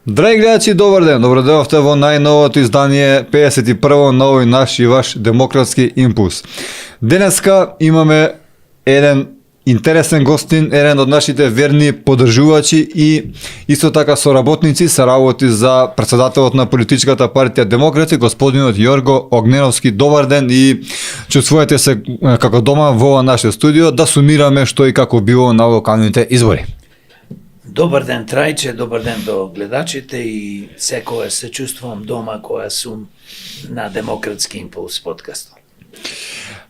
Драги гледачи, добар ден! Добродојавте во најновото издание 51-во на овој наш и ваш демократски импулс. Денеска имаме еден интересен гостин, еден од нашите верни поддржувачи и исто така соработници се работи за претседателот на политичката партија Демократи, господинот Јорго Огненовски. Добар ден и чувствувате се како дома во наше студио да сумираме што и како било на локалните избори. Добар ден, Трајче, добар ден до гледачите и секогаш се чувствувам дома кога сум на Демократски импулс подкаст.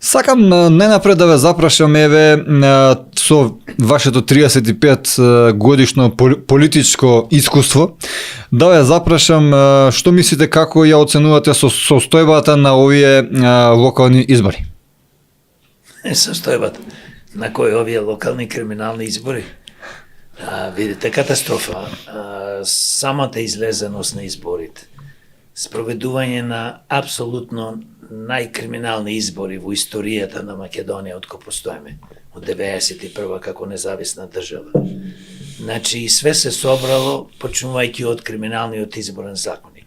Сакам најнапред да ве запрашам, еве, со вашето 35 годишно политичко искуство, да ве запрашам што мислите, како ја оценувате состојбата на овие локални избори? Состојбата на кои овие локални криминални избори? Видите, катастрофа. Самата излезеност на изборите, спроведување на апсолутно најкриминални избори во историјата на Македонија од кога постоеме, од 91 како независна држава. Значи, све се собрало, почнувајќи од криминалниот изборен законник.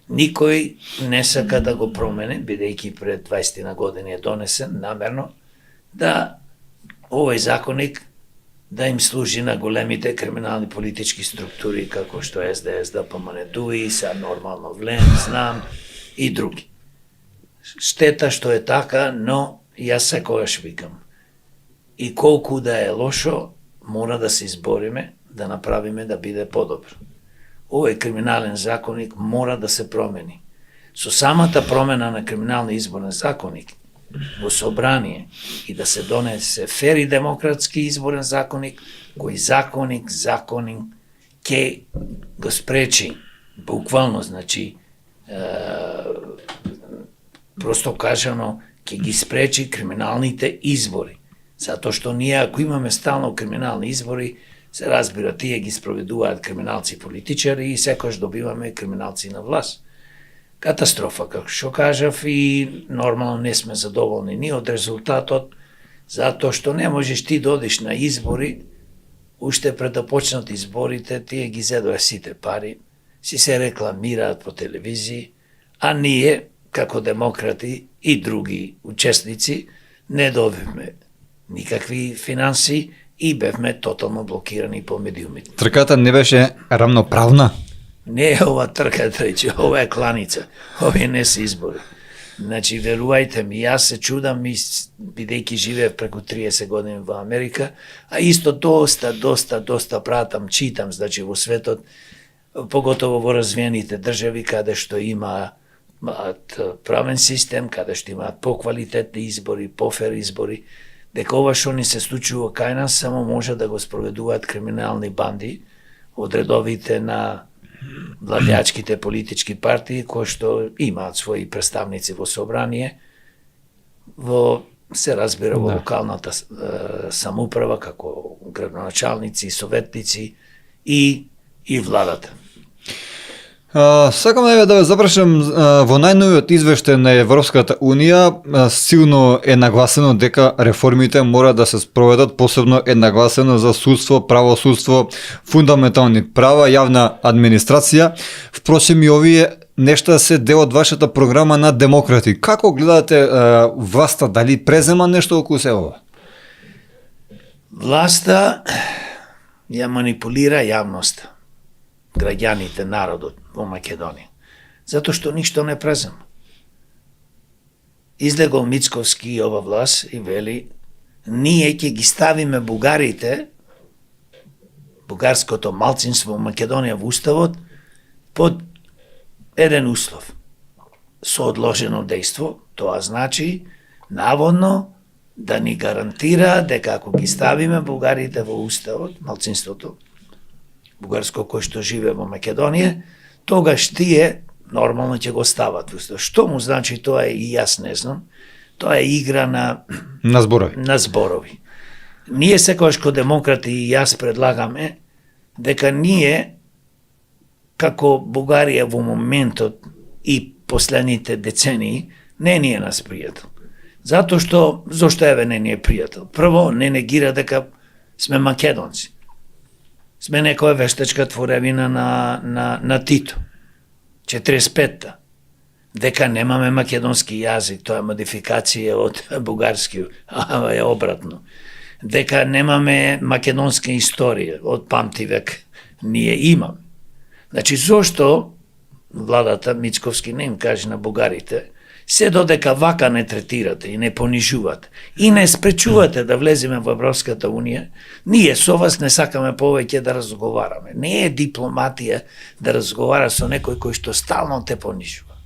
Никој не сака да го промене, бидејќи пред 20 на години е донесен намерно, да овој законник да им служи на големите криминални политички структури, како што СДС, ДПМН, ДУИ, са нормално ВЛЕН, ЗНАМ и други. Штета што е така, но јас секогаш викам. И колку да е лошо, мора да се избориме, да направиме да биде подобро. Овој криминален законник мора да се промени. Со самата промена на криминални изборен законник, во собрание и да се донесе фер и демократски изборен законник, кој законник ќе го спречи, буквално, значи, просто кажано, ќе ги спречи криминалните избори. Затоа што ние, ако имаме стално криминални избори, се разбира, тие ги спроведуваат криминалци политичари и секојаш добиваме криминалци на власт. Катастрофа, како што кажав, и нормално не сме задоволни ни од резултатот, затоа што не можеш ти да одиш на избори, уште пред да почнат изборите, тие ги зедоа сите пари, си се рекламираат по телевизии, а ние, како демократи и други учесници, не добивме никакви финанси и бевме тотално блокирани по медиумите. Трката не беше рамноправна? Не е ова трка, Трајче, ова е кланица. Овие не се избори. Значи, верувајте ми, јас се чудам, бидејќи живеев преку 30 години во Америка, а исто доста пратам, читам, значи, во светот, поготово во развиените држави, каде што имаат правен систем, каде што имаат поквалитетни избори, пофер избори, дека ова што ни се случува кај нас, само може да го спроведуваат криминални банди од редовите на владеачките политички партии, кои што имаат своји представници во собрание, се разбира во локалната самоуправа, како градоначалници, советници и владата. Сакам да ве запрашам, во најновиот извештај на Европската Унија силно е нагласено дека реформите мора да се спроведат, посебно е нагласено за судство, правосудство, фундаментални права, јавна администрација. Впрочем, и овие нешта се дел од вашата програма на Демократи. Како гледате власта, дали презема нешто околу се ова? Власта ја манипулира јавноста, граѓаните, народот во Македонија, затоа што ништо не презема. Излегол Мицковски и ова власт и вели, ние ќе ги ставиме бугарите, бугарското малцинство во Македонија во уставот, под еден услов. со одложено дејство, тоа значи наводно да ни гарантира дека ако ги ставиме бугарите во уставот, малцинството бугарско кој што живее во Македонија, тогаш тие нормално ќе го стават во уставот. Што му значи тоа и јас не знам. Тоа е игра на зборови. на зборови. Ние секогаш ко демократи и јас предлагаме дека ние како Бугарија во моментот и последните децении не ни е нас пријател. Затоа што, зошто еве не ни е пријател? Прво, не негира дека сме македонци. Сме некоја вештачка творевина на Тито. 45-та. Дека немаме македонски јазик, тоа е модификација од бугарски, а е обратно. Дека немаме македонска историја, од памти век ние имаме. Значи, зошто владата Мицковски не им каже на бугарите, се додека вака не третирате и не понижувате и не спречувате да влеземе во Европската Унија, ние со вас не сакаме повеќе да разговараме. Не е дипломатија да разговара со некој кој што стално те понижува.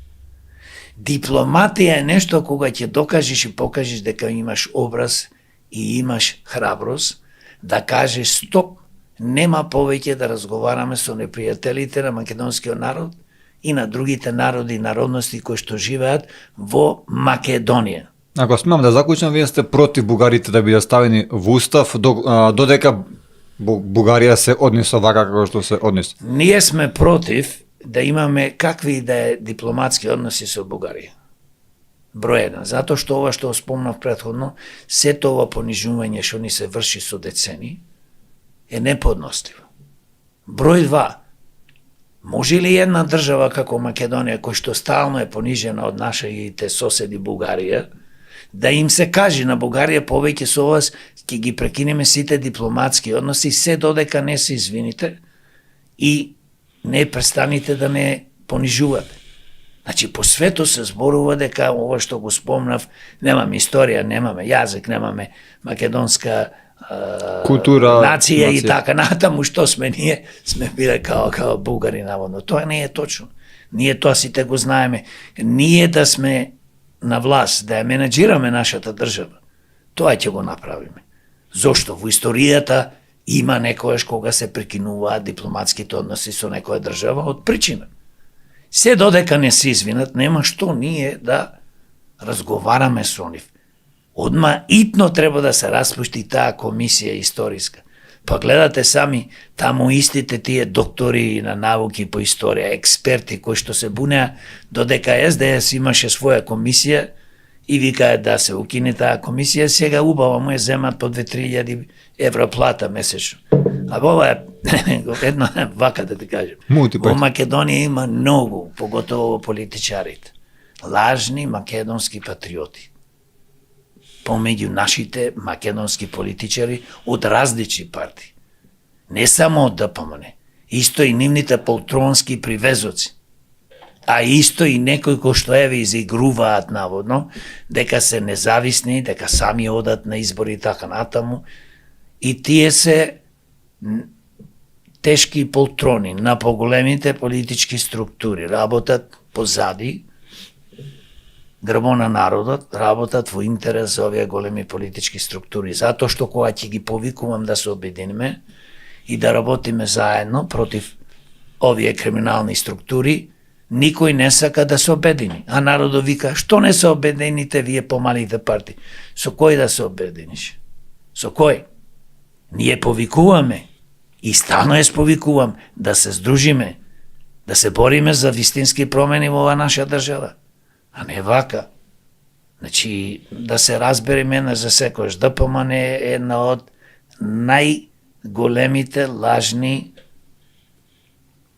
Дипломатија е нешто кога ќе докажеш и покажеш дека имаш образ и имаш храброст да кажеш стоп, нема повеќе да разговараме со непријателите на македонскиот народ и на другите народи и народности кои што живеат во Македонија. Ако смеам да заклучам, вие сте против бугарите да бидат ставени во устав додека Бугарија се однесува вака како што се однесе. Ние сме против да имаме какви да е дипломатски односи со Бугарија. Број 1, затоа што ова што спомнав претходно, сето ова понижување што ни се врши со децени е неподностиво. Број 2, може ли една држава како Македонија, кој што стално е понижена од нашите соседи Бугарија, да им се каже на Бугарија повеќе со вас ќе ги прекинеме сите дипломатски односи, се додека не се извините и не престаните да не понижувате. Значи, по свето се зборува дека ова што го спомнав, немаме историја, немаме јазик, немаме македонска култура, нација и така натаму, што сме ние, сме биле као бугари наводно. Тоа не е точно. Ние тоа сите го знаеме. Ние да сме на власт, да ја менеджираме нашата држава, тоа ќе го направиме. Зошто? Во историјата има некојаш кога се прекинуваат дипломатските односи со некоја држава од причина. Се додека не се извинат, нема што ние да разговараме со нив. Одма итно треба да се распушти таа комисија историска. Па гледате сами, таму истите тие доктори на науки по историја, експерти кои што се бунеа додека СДС имаше своја комисија и викаат да се укине таа комисија, сега убаво му ја земат по 2-3 евро плата месечно. А ова е едно вака да ти кажем. Во Македонија има многу, поготово политичарите, лажни македонски патриоти. Помеѓу нашите македонски политичари од различни партии. Не само од ДПМН, исто и нивните полтронски привезоци, а исто и некои кои што еве изигруваат наводно, дека се независни, дека сами одат на избори и така натаму, и тие се тешки полтрони на поголемите политички структури, работат позади, грбо на народот, работат во интерес за овие големи политички структури. Затоа што кога ќе ги повикувам да се обединиме и да работиме заедно против овие криминални структури, никој не сака да се обедини. А народот вика, што не се обедините вие помалите партии? Со кој да се обединиш? Со кој? Ние повикуваме и стално ја сповикувам да се здружиме, да се бориме за вистински промени во оваа наша држава. А не вака. Значи, да се разбереме на за секојаш. ДПМН е една од најголемите лажни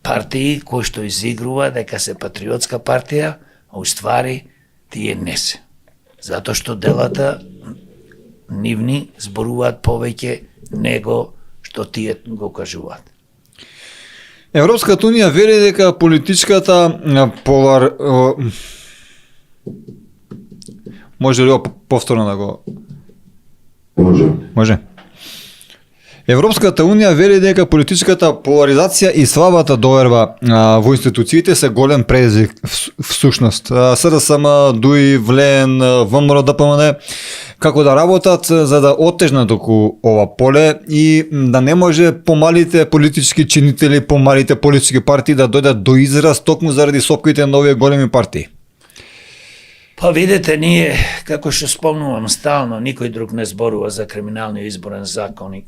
партии кои што изигрува дека се патриотска партија, а уствари тие не се. Затоа што делата нивни зборуваат повеќе него што тие го кажуваат. Европската Унија вели дека политичката Може ли повторно да го... Може. Може. Европската унија вели дека политичката поларизација и слабата доверба во институциите се голем предизвик всушност. СДСМ, ДУИ, ВЛЕН, ВМРО, ДПМН како да работат за да оттежнат околу ова поле и да не може помалите политички чинители, помалите политички партии да дојдат до израз токму заради сопките на овие големи партии. Па видете, ние, како што спомнувам стално, никој друг не зборува за криминалниот изборен законник.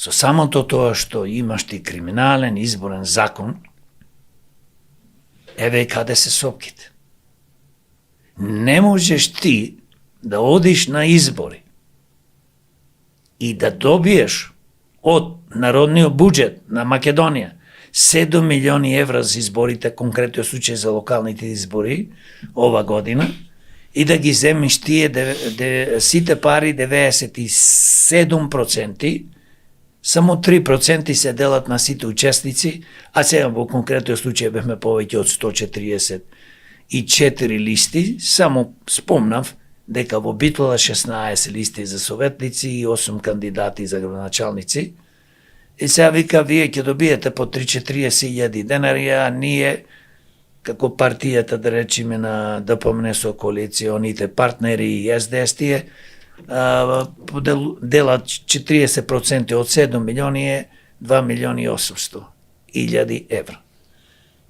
Со самото тоа што имаш ти криминален изборен закон, еве каде се сопките. Не можеш ти да одиш на избори и да добиеш од народниот буџет на Македонија 7 милиони евра за изборите, конкретно случај за локалните избори ова година, и да ги земиш тие сите пари 97%, само 3% се делат на сите учесници, а сега во конкретниот случај бевме повеќе од 144 листи, само спомнав дека во Битола 16 листи за советници и 8 кандидати за градоначалници. И сега вика, вие ќе добиете по 3-40 илјади денари, а ние, како партијата, да речеме, на ДПМН со коалиционите партнери и СДС тие, делат 40% од 7 милиони е 2 милиони 800 илјади евра.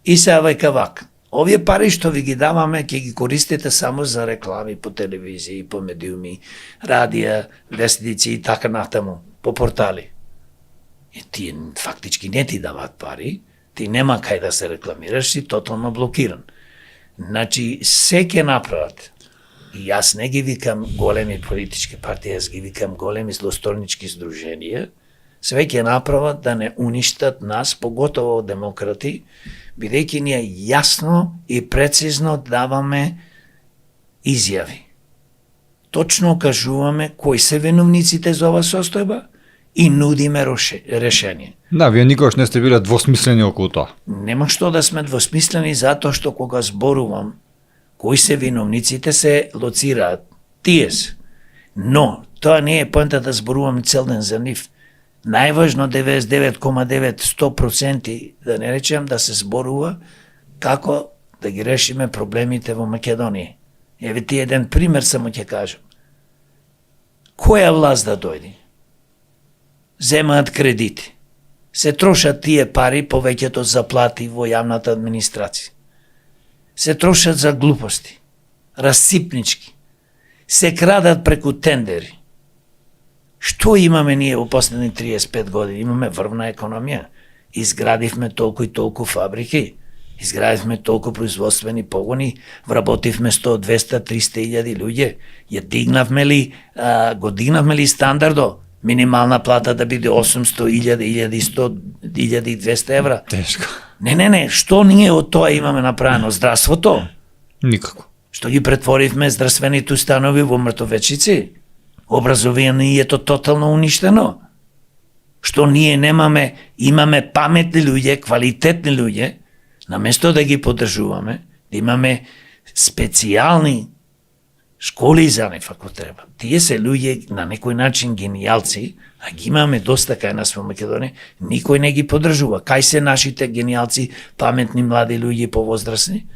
И сега века вака, овие пари што ви ги даваме, ќе ги користите само за реклами по телевизија, по медиуми, радија, вестници и така натаму, по портали. И тие фактички не ти дават пари, ти нема кај да се рекламираш, си тотално блокиран. Значи, се ќе направат. И јас не ги викам големи политички партии, јас ги викам големи злосторнички здруженија, све ќе направат да не уништат нас, поготово демократи, бидејќи ние јасно и прецизно даваме изјави. Точно кажуваме кои се виновниците за ова состојба и нудиме решение. Да, вие никогаш не сте биле двосмислени околу тоа. Нема што да сме двосмислени, затоа што кога зборувам кои се виновниците, се лоцираат тие се. Но тоа не е поента да зборувам цел ден за нив. Најважно 99,9-100% да не речем да се зборува како да ги решиме проблемите во Македонија. Еве ти еден пример само ќе кажам. Која власт да дојде? Земаат кредити. Се трошат тие пари повеќето заплати во јавната администрација. Се трошат за глупости, расипнички. Се крадат преку тендери. Што имаме ние во последни 35 години? Имаме врвна економија. Изградивме толку и толку фабрики, изградивме толку производствени погони, вработивме 100, 200, 300 илјади луѓе. Ја дигнавме ли, го дигнавме ли стандардо? Минимална плата да биде 800 илјади, 1100, 1200 евра. Тешко. Не, што ние од тоа имаме направено? Здравството? Никако. Што ги претворивме здравствените установи во мртовечици? Образованието тотално уништено? Што ние имаме паметни луѓе, квалитетни луѓе, наместо да ги поддржуваме, да имаме специјални школи за нив ако треба. Тие се луѓе на некој начин генијалци, а ги имаме доста кај нас во Македонија, никој не ги поддржува. Кај се нашите генијалци, паметни млади луѓе повозрасни?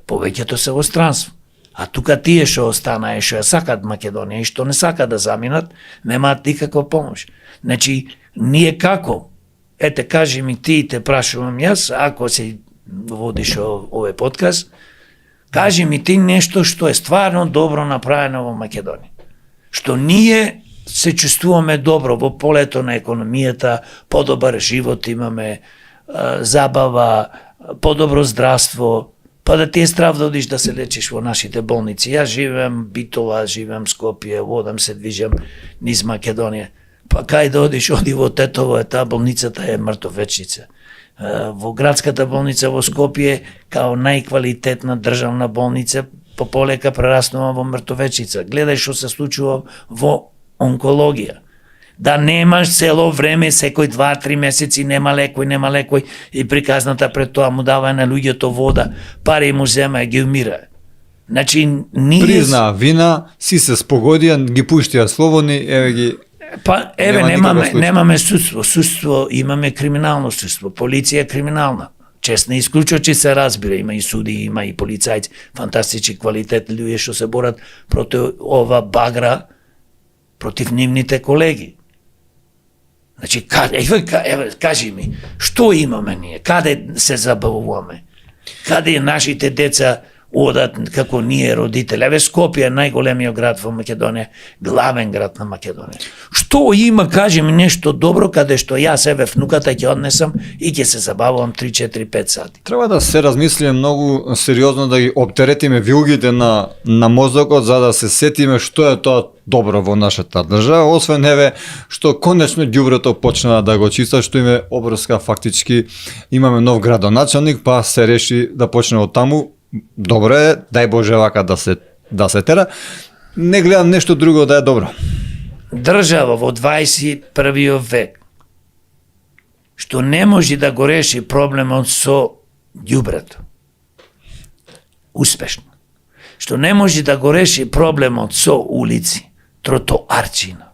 Повеќето се во странство. А тука тие што останаа, што ја сакат Македонија и што не сакат да заминат, немаат никаква помош. Значи, ние како? Ете, кажи ми ти, те прашувам јас, ако си водиш овој подкаст, кажи ми ти нешто што е стварно добро направено во Македонија. Што ние се чувствуваме добро во полето на економијата, подобар живот имаме, забава, подобро здравство, па да ти е страв да одиш да се лечиш во нашите болници. Јас живеам Битола, живеам Скопје, одам се движам низ Македонија. Па кај да одиш, оди во Тетово, таа болницата е мртовечница. Во градската болница во Скопје, као најквалитетна државна болница, пополека прераснува во мртовечница. Гледај што се случува во онкологија. Да немаш цело време, секој 2-3 месеци нема лекој и приказната пред тоа му дава на луѓето вода, пари му зема и ги умира. Значи, ние... Призна вина, си се спогодија, ги пуштија слободни, еве ги Па, Нема никаков немаме, случај. немаме судство. Судство, имаме криминално судство. Полиција е криминална. Чест не исклучува, че се разбира. Има и суди, има и полицајци. Фантастични квалитет луѓе што се борат против ова багра, против нивните колеги. Значи, еве, кажи ми, што имаме ние? Каде се забавуваме? Каде нашите деца одат како ние родители? Еве Скопје е најголемиот град во Македонија, главен град на Македонија. Што има, кажи ми нешто добро каде што јас еве внуката ќе однесам и ќе се забавувам 3, 4, 5 сати. Треба да се размислиме многу сериозно, да ги оптеретиме вилгите на мозокот, за да се сетиме што е тоа добро во нашата држава, освен еве што конечно ѓубрето почна да го чиста, што име обрска фактички имаме нов градоначалник, па се реши да почне од таму. Добро е, дај Боже вака да се тера. Не гледам нешто друго да е добро. Држава во 21. век што не може да го реши проблемот со ѓубрето. Успешно. Што не може да го реши проблемот со улици, тротоарчина.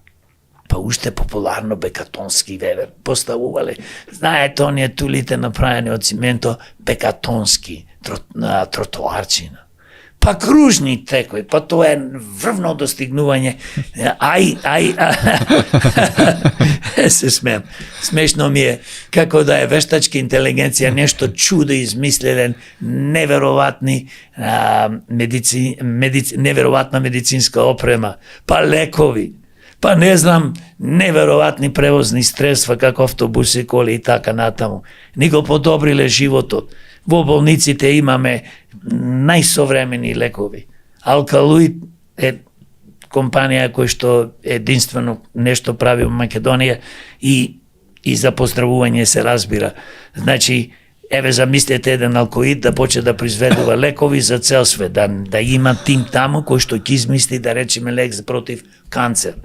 Па уште популарно бекатонски вевер поставувале. Знаете, оние тулите направени од цименто, бекатонски, тротоарчина. Па кружни текои, па тоа е врвно достигнување. Се смеам. Смешно ми е како да е вештачка интелигенција, нешто чудо измислилен, неверојатни неверојатна медицинска опрема, па лекови, па не знам, неверојатни превозни средства како автобуси, коли и така натаму. Ни го подобриле животот. Во болниците имаме најсовремени лекови. Алкалоид е компанија која што единствено нешто прави во Македонија и за поздравување се разбира. Значи, еве замислете еден алкоид да почне да произведува лекови за цел свет, да има тим таму кој што ќе измисли да речеме лек против канцер,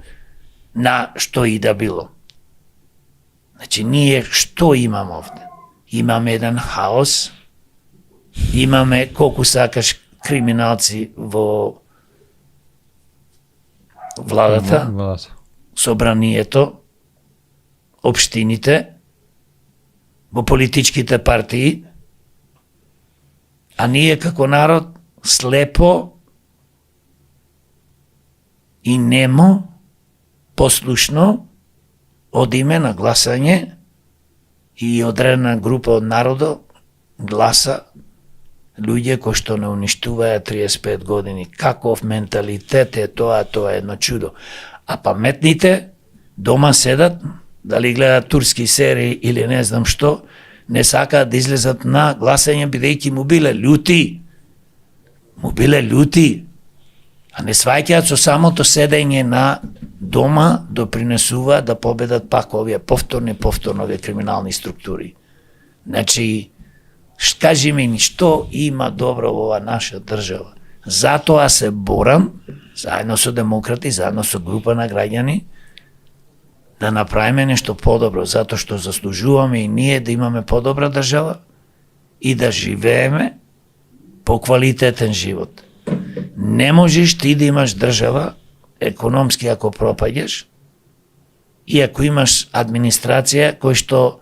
на што и да било. Значи, ние што имаме овде? Имаме еден хаос, имаме колку сакаш криминалци во владата, собранието, општините, во политичките партии, а ние како народ слепо и немо, послушно, одиме на гласање и одредена група од народот гласа луѓе кои што не уништуваат 35 години. Каков менталитет е тоа е едно чудо. А паметните дома седат, дали гледат турски серии или не знам што, не сакаат да излезат на гласање бидејќи му биле љути. А не сваќаат со самото седење на дома допринесува да победат пак овие повторно овие криминални структури. Значи, кажи ми што има добро во ова наша држава. Затоа се борам, заедно со демократи, заедно со група на граѓани, да направиме нешто подобро, затоа што заслужуваме и ние да имаме подобра држава и да живееме поквалитетен живот. Не можеш ти да имаш држава, економски ако пропаѓаш, и ако имаш администрација кој што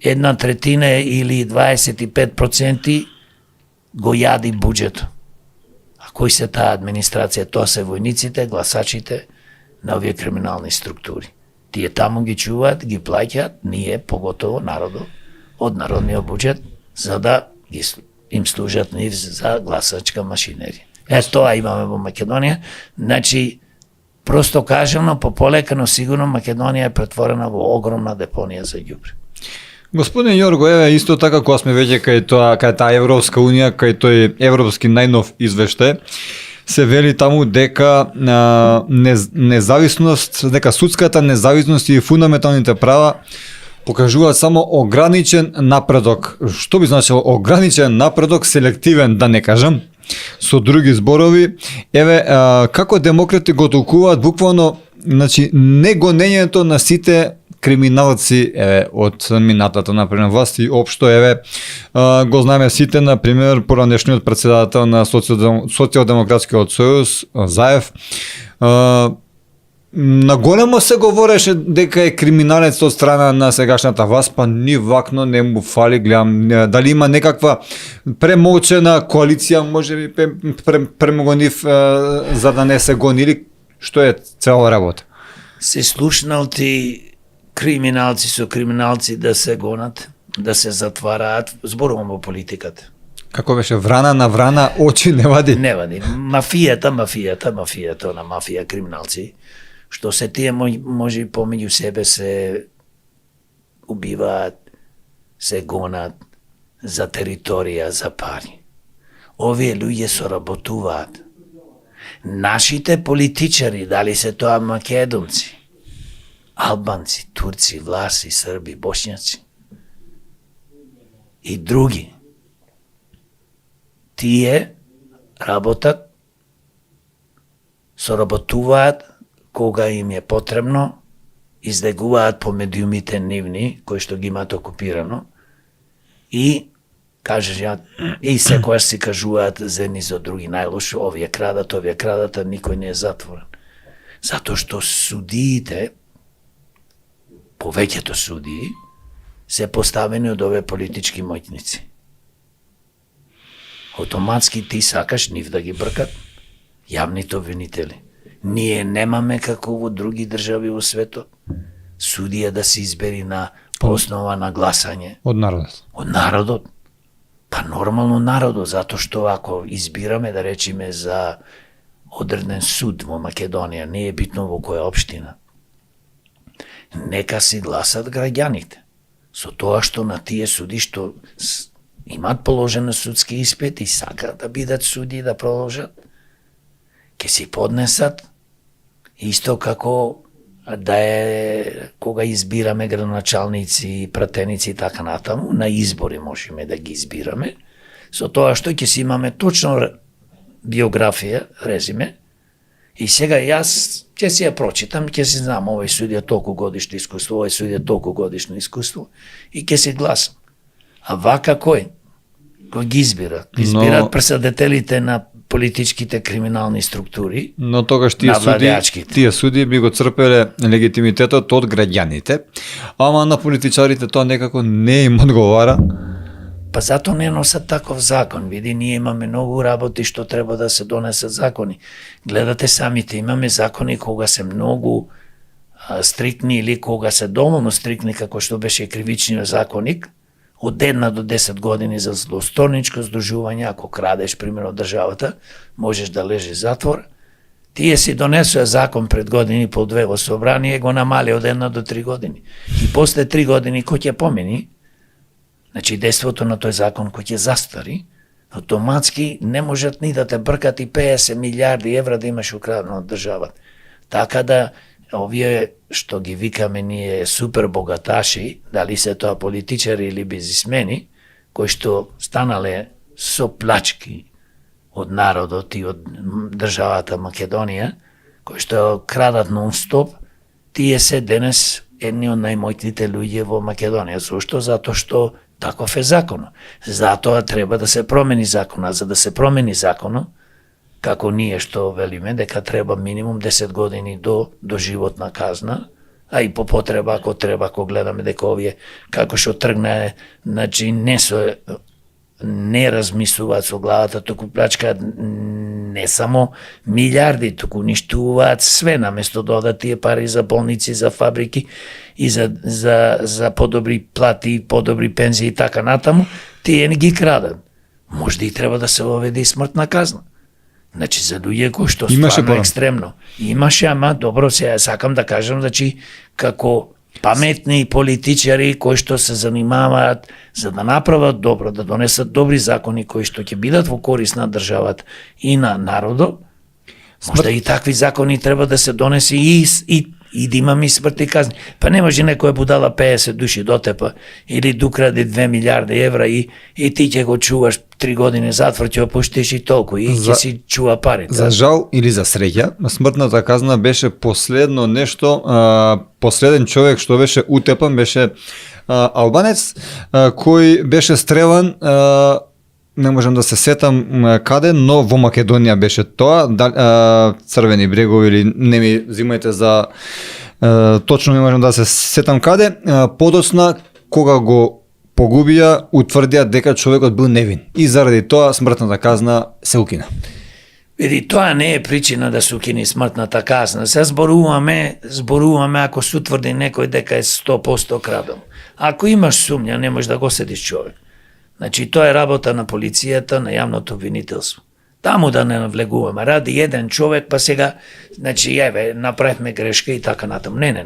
1/3 или 25% го јади буџетот. А кој се таа администрација? Тоа се војниците, гласачите на овие криминални структури. Тие таму ги чуваат, ги плаќаат, ние, поготово народот, од народниот буџет, за да им служат нив за гласачка машинерија. Тоа имаме во Македонија. Значи, просто кажано, пополека, но сигурно Македонија е претворена во огромна депонија за ѓубре. Господин Јорго, еве исто така кога сме веќе кај таа Европска унија, кај тој европски најнов извештај, се вели таму дека независност, дека судската независност и фундаменталните права покажуваат само ограничен напредок. Што би значило ограничен напредок, селективен да не кажам, со други зборови, еве како демократи го толкуваат буквално, значи негонењето на сите криминалци од минатата например власт и општо го знаеме сите, например поранешниот председател на Социјалдемократскиот сојуз Заев Наголемо се говореше дека е криминалец од страна на сегашната власт, па ни вакно не му фали, гледам дали има некаква премолчена коалиција, можеби премного нив за да не се гони, или што е цела работа? Се слушнал ти криминалци со криминалци да се гонат, да се затвараат, зборувам о политиката. Како беше, врана на врана, очи не вади? Не вади. Мафијата, она мафија, криминалци, што се тие може и помеѓу себе се убиваат, се гонат за територија, за пари. Овие луѓе соработуваат. Нашите политичари, дали се тоа македонци, албанци, турци, власи, срби, бошњаци и други, тие работат, соработуваат кога им е потребно, издегуваат по медиумите нивни, кои што ги имаат окупирано, и и секојаш си кажуваат за едни за други најлошо, овие крадат, а никој не е затворен. Затоа што судиите, повеќето судии, се поставени од овие политички моќници. Автоматски ти сакаш нив да ги бркат, јавните обвинители. Ние немаме како во други држави во светот судија да се избери на основа на гласање. Од народот. Од народот. Па нормално народот, затоа што ако избираме, да речеме, за одреден суд во Македонија, не е битно во која општина, нека си гласат граѓаните. Со тоа што на тие суди што имаат положен судски испит и сакаат да бидат суди да продолжат, ќе си поднесат исто како да е кога избираме градоначалници, пратеници и така натаму, на избори можеме да ги избираме, со тоа што ќе си имаме точно биографија, резиме, и сега јас ќе си ја прочитам, ќе си знам овој судија толку годишно искуство, овој судија толку годишно искуство и ќе си гласам. А вака кој? Кој ги избира? Избираат председателите на политичките криминални структури, но тогаш владеачките. тие суди би го црпеле легитимитетот од граѓаните, ама на политичарите тоа некако не им одговара. Па затоа не носат таков закон. Види, ние имаме многу работи што треба да се донесат закони. Гледате самите, имаме закони кога се многу стриктни или кога се доволно стриктни, како што беше кривичниот законник, од 1 до 10 години за злосторничко здружување, ако крадеш, примерно, државата, можеш да лежиш затвор. Тие си донесоа закон пред години по 2 во собрание, го намали од 1 до 3 години. И после 3 години кој ќе помени, значи действото на тој закон кој ќе застари, автоматски не можат ни да те бркат и 50 милиарди евра да имаш украдено од државата. Така да овие што ги викаме ние супер богаташи, дали се тоа политичари или бизнисмени, кои што станале со плачки од народот и од државата Македонија, кои што крадат нон-стоп, тие се денес едни од најмоćните луѓе во Македонија. Зошто? Затоа што таков е законот. Затоа треба да се промени законот. За да се промени законот, како ние што велиме, дека треба минимум 10 години до животна казна, а и по потреба, ако треба, ако гледаме дека овие, како што тргна, значи не размислуваат со главата, туку плачкаат не само милиарди, туку уништуваат све, наместо да одат тие пари за болници, за фабрики и за подобри плати, подобри пензии и така натаму, тие не ги крадат. Можда и треба да се воведе и смртна казна. Значи, за луѓе кои што стварно екстремно. Имаше, ама добро, сега сакам да кажам, значи, како паметни политичари кои што се занимаваат за да направат добро, да донесат добри закони кои што ќе бидат во корист на државата и на народот, можда и такви закони треба да се донеси и да имаме и смртни казни. Па не може некоја будала 50 души дотепа или дукраде 2 милиарди евра и ти ќе го чуваш 3 години затвор, ќе опуштиш и толку и ќе си чува парите. За жал или за среќа, смртната казна беше последно нешто, последен човек што беше утепан беше албанец кој беше стрелан не можам да се сетам каде, но во Македонија беше тоа, Црвени брегови или не ми зимајте за точно не можам да се сетам каде, подоцна кога го погубија, утврдија дека човекот бил невин и заради тоа смртната казна се укина. Види, тоа не е причина да се укини смртната казна. Се зборуваме ако се утврди некој дека е 100% крадел. Ако имаш сумња, не можеш да го седиш човек. Значи, тоа е работа на полицијата, на јавното обвинителство. Таму да не навлегуваме. Ради еден човек, па сега, значи, направивме грешка и така натаму. Не.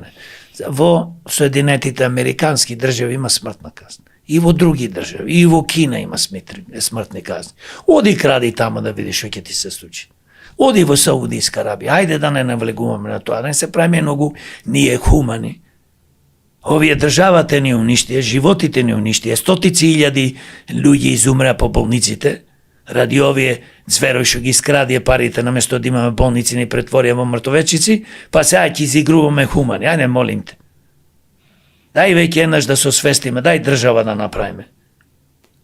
Во Соединетите американски држави има смртна казна. И во други држави, и во Кина има смртни казни. Оди кради таму да видиш што ќе ти се случи. Оди во Саудиска Арабија. Ајде да не навлегуваме на тоа, не се правиме многу ние хумани. Овие државата ни уништија, животите ни уништија, стотици илјади луѓе изумреа по болниците, ради овие зверови што ги скрадија парите, наместо да имаме болници ни претворија во мртовечици, па сега ќе изигруваме хумани. Ајде, молим те. Дај веќе еднаш да се освестиме, дај држава да направиме.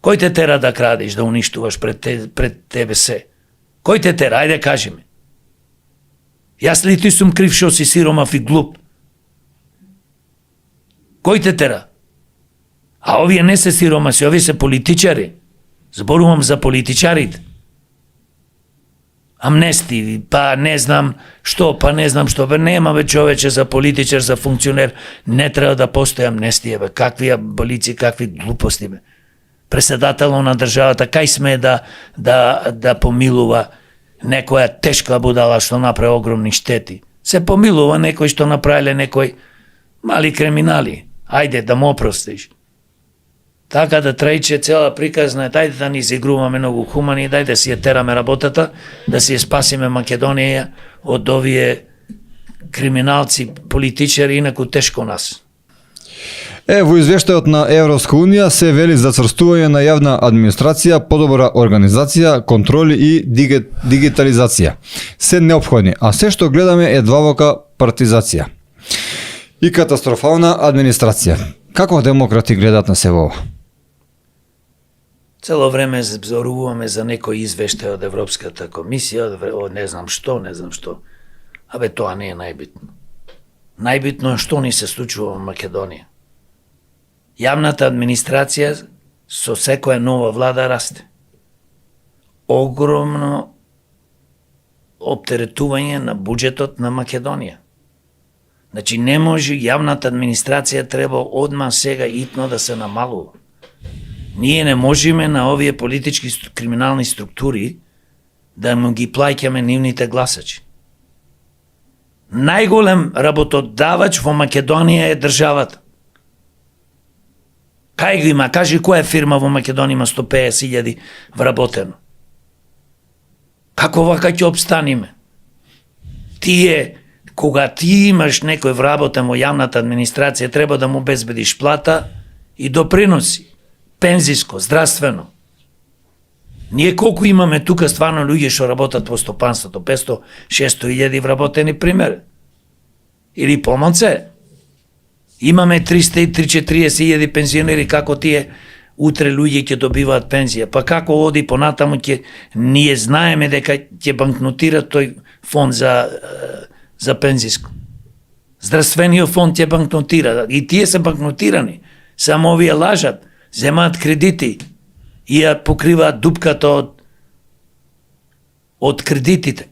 Кој те тера да крадиш, да уништуваш пред тебе се? Кој те тера? Ајде кажи ми. Јас ли ти сум крив што си сиромав и глуп? Кој те тера? А овие не се сиромаси, овие се политичари. Зборувам за политичарите. Амнести, па не знам што, нема бе човече за политичар, за функционер, не треба да постои амнестија, бе, какви аболици, какви глупости, бе. Преседател на државата, кај сме да помилува некоја тешка будала што направи огромни штети. Се помилува некој што направиле некој мали криминали. Ајде да му опростиш. Така да трајче цела приказна, дајде да ни изигруваме многу хумани, дајде да си ја тераме работата, да си ја спасиме Македонија од овие криминалци, политичари, инаку тешко нас. Во извештајот на Европска Унија се вели за црстување на јавна администрација, подобра организација, контроли и дигитализација. Се неопходни, а се што гледаме е длабока партизација и катастрофална администрација. Како демократи гледат на себе ова? Цело време зборуваме за некој извештај од Европската комисија, од не знам што. Абе, тоа не е најбитно. Најбитно е што ни се случува во Македонија. Јавната администрација со секоја нова влада расте. Огромно оптеретување на буџетот на Македонија. Значи, не може јавната администрација треба одма сега итно да се намалува. Ние не можеме на овие политички криминални структури да му ги плаќаме нивните гласачи. Најголем работодавач во Македонија е државата. Кај го има? Кажи која фирма во Македонија има 150.000 вработено. Како вака ќе обстаниме? Кога ти имаш некој вработен во јавната администрација, треба да му обезбедиш плата и доприноси, пензиско, здравствено. Ние колку имаме тука стварно луѓе што работат во стопанството, 500-600 илјади вработени пример. Или помалце. Имаме 330 илјади пензионери, како тие утре луѓе ќе добиваат пензија. Па како оди понатаму ние знаеме дека ќе банкнотира тој фонд за пензиско. Здравствениот фонд ќе банкнотира. И тие се банкнотирани. Само овие лажат, земаат кредити и ја покриваат дупката од кредитите,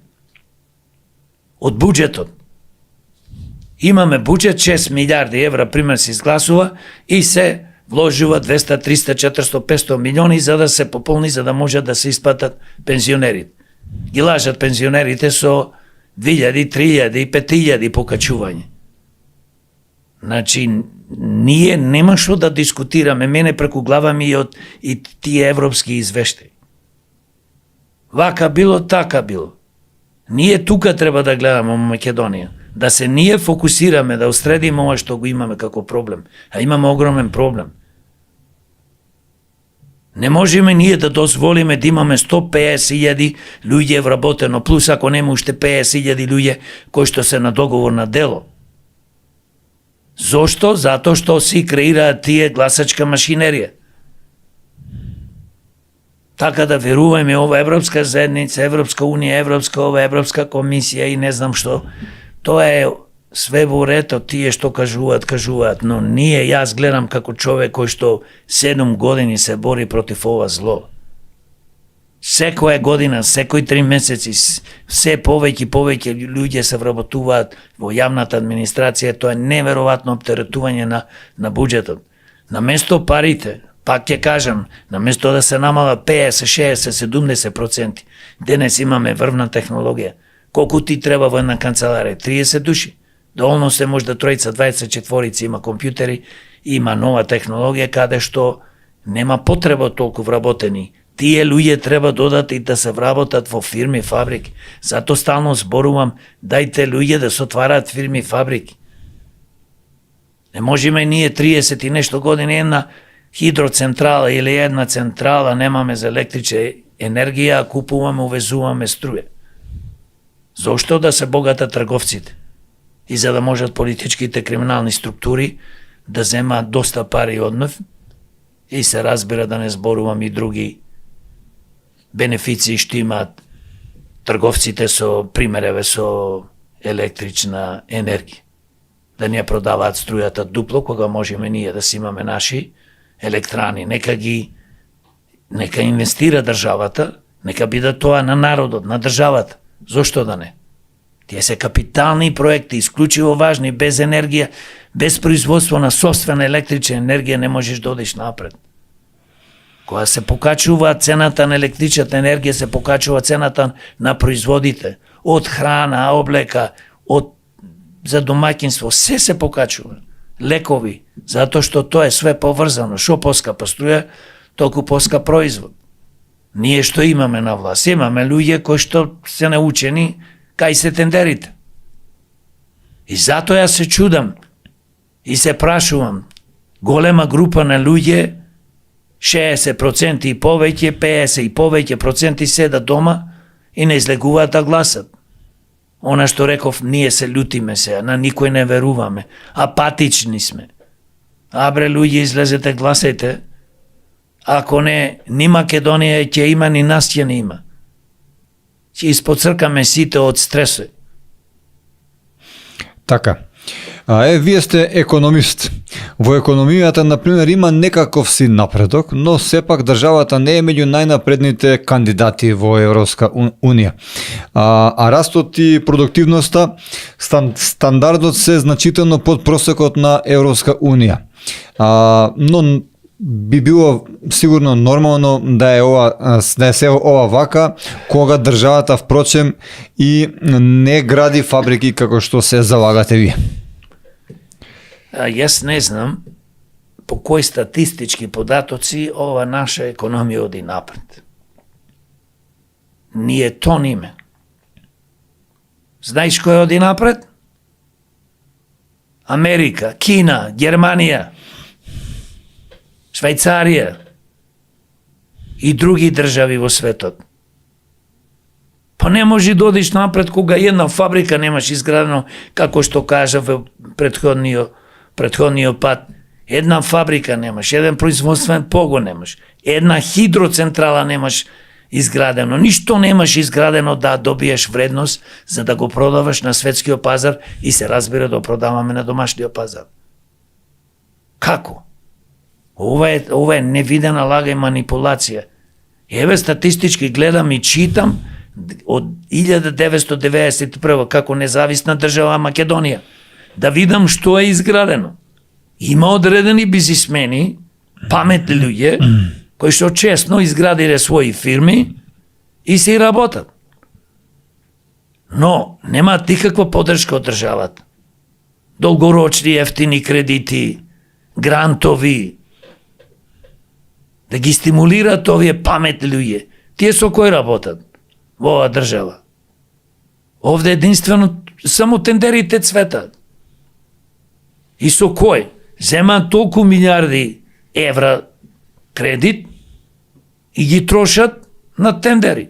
од буџетот. Имаме буџет 6 милиарди евра, пример се изгласува и се вложува 200, 300, 400, 500 милиони за да се пополни, за да можат да се исплатат пензионерите. Ги лажат пензионерите со 2000, 3000, 5000 покачување. Значи, ние нема што да дискутираме, мене преку глава ми и тие европски извештаи. Вака било, така било. Ние тука треба да гледаме во Македонија, да се ние фокусираме, да устредиме ова што го имаме како проблем, а имаме огромен проблем. Не можеме ние да дозволиме да имаме 150.000 луѓе вработено, плюс ако нема уште 50.000 луѓе кои што се на договор на дело. Зошто? Затоа што си креираат тие гласачка машинерија. така да веруваме ова Европска заедница, Европска унија, Европска комисија и не знам што. Тоа е све во ред од тие што кажуваат, но ние, јас гледам како човек кој што 7 години се бори против ова зло. Секоја година, секој 3 месеци, се повеќе луѓе се вработуваат во јавната администрација, тоа е неверојатно оптеретување на буџетот. Наместо парите, пак ќе кажам, наместо да се намала 50, 60, 70%, денес имаме врвна технологија. Колку ти треба во една канцеларија? 30 души. Доволно се може да тројца, 24 има компјутери, има нова технологија каде што нема потреба од толку вработени. Тие луѓе треба додат и да се вработат во фирми, фабрики. Зато стално зборувам, дајте луѓе да се отвараат фирми, фабрики. Не можеме ние 30 и нешто години една хидроцентрала или една централа немаме за електрична енергија, а купуваме, увезуваме струја. Зошто да се богатат трговците? И за да можат политичките криминални структури да земаат доста пари од нив и се разбира да не зборувам и други бенефиции што имаат трговците со примереве со електрична енергија. Да не продаваат струјата дупло, кога можеме ние да си имаме наши електрани. Нека инвестира државата, нека биде тоа на народот, на државата. Зошто да не? Тие се капитални проекти, исклучиво важни, без енергија, без производство на собствена електрична енергија не можеш да одиш напред. Кога се покачува цената на електричната енергија, се покачува цената на производите, од храна, облека, за домаќинство, се покачува. Лекови, затоа што тоа е све поврзано. Шо поскапа струја, толку поскап производ. Ние што имаме на власт? Имаме луѓе кои што се научени кај се тендерите. И затоа јас се чудам и се прашувам, голема група на луѓе, 60% и повеќе, 50% и повеќе проценти седат дома и не излегуваат да гласат. Она што реков, ние се лютиме се, на никој не веруваме, апатични сме. Абре, луѓе, излезете, гласајте. Ако не, ни Македонија ќе има, ни нас ќе не има. Ќе испоцркаме сите од стресот. Така. Вие сте економист. Во економијата, например, има некаков си напредок, но сепак државата не е меѓу најнапредните кандидати во Европска унија. А растот и продуктивноста, стандардот се значително под просекот на Европска унија. Но би било сигурно нормално да е се ова вака, кога државата впрочем и не гради фабрики како што се залагате вие. Јас не знам по кои статистички податоци ова наша економија оди напред. Ние тониме. Знаеш кој оди напред? Америка, Кина, Германија, Швајцарија и други држави во светот. Па не може да одиш напред кога една фабрика немаш изградено, како што кажа во претходниот пат. Една фабрика немаш, еден производствен погон немаш, една хидроцентрала немаш изградено, ништо немаш изградено да добиеш вредност за да го продаваш на светскиот пазар и се разбира да продаваме на домашниот пазар. Како? Ова е невидена лага и манипулација. Еве статистички гледам и читам од 1991 како независна држава Македонија, да видам што е изградено. Има одредени бизнисмени, паметни луѓе, кои што честно изградиле своји фирми и се работат. Но немаат никаква поддршка од државата. Долгорочни ефтини кредити, грантови, да ги стимулираат овие паметни луѓе. Тие со кои работат во оваа држава? Овде единствено само тендерите цветат. И со кој? Земаат толку милиарди евра кредит и ги трошат на тендери.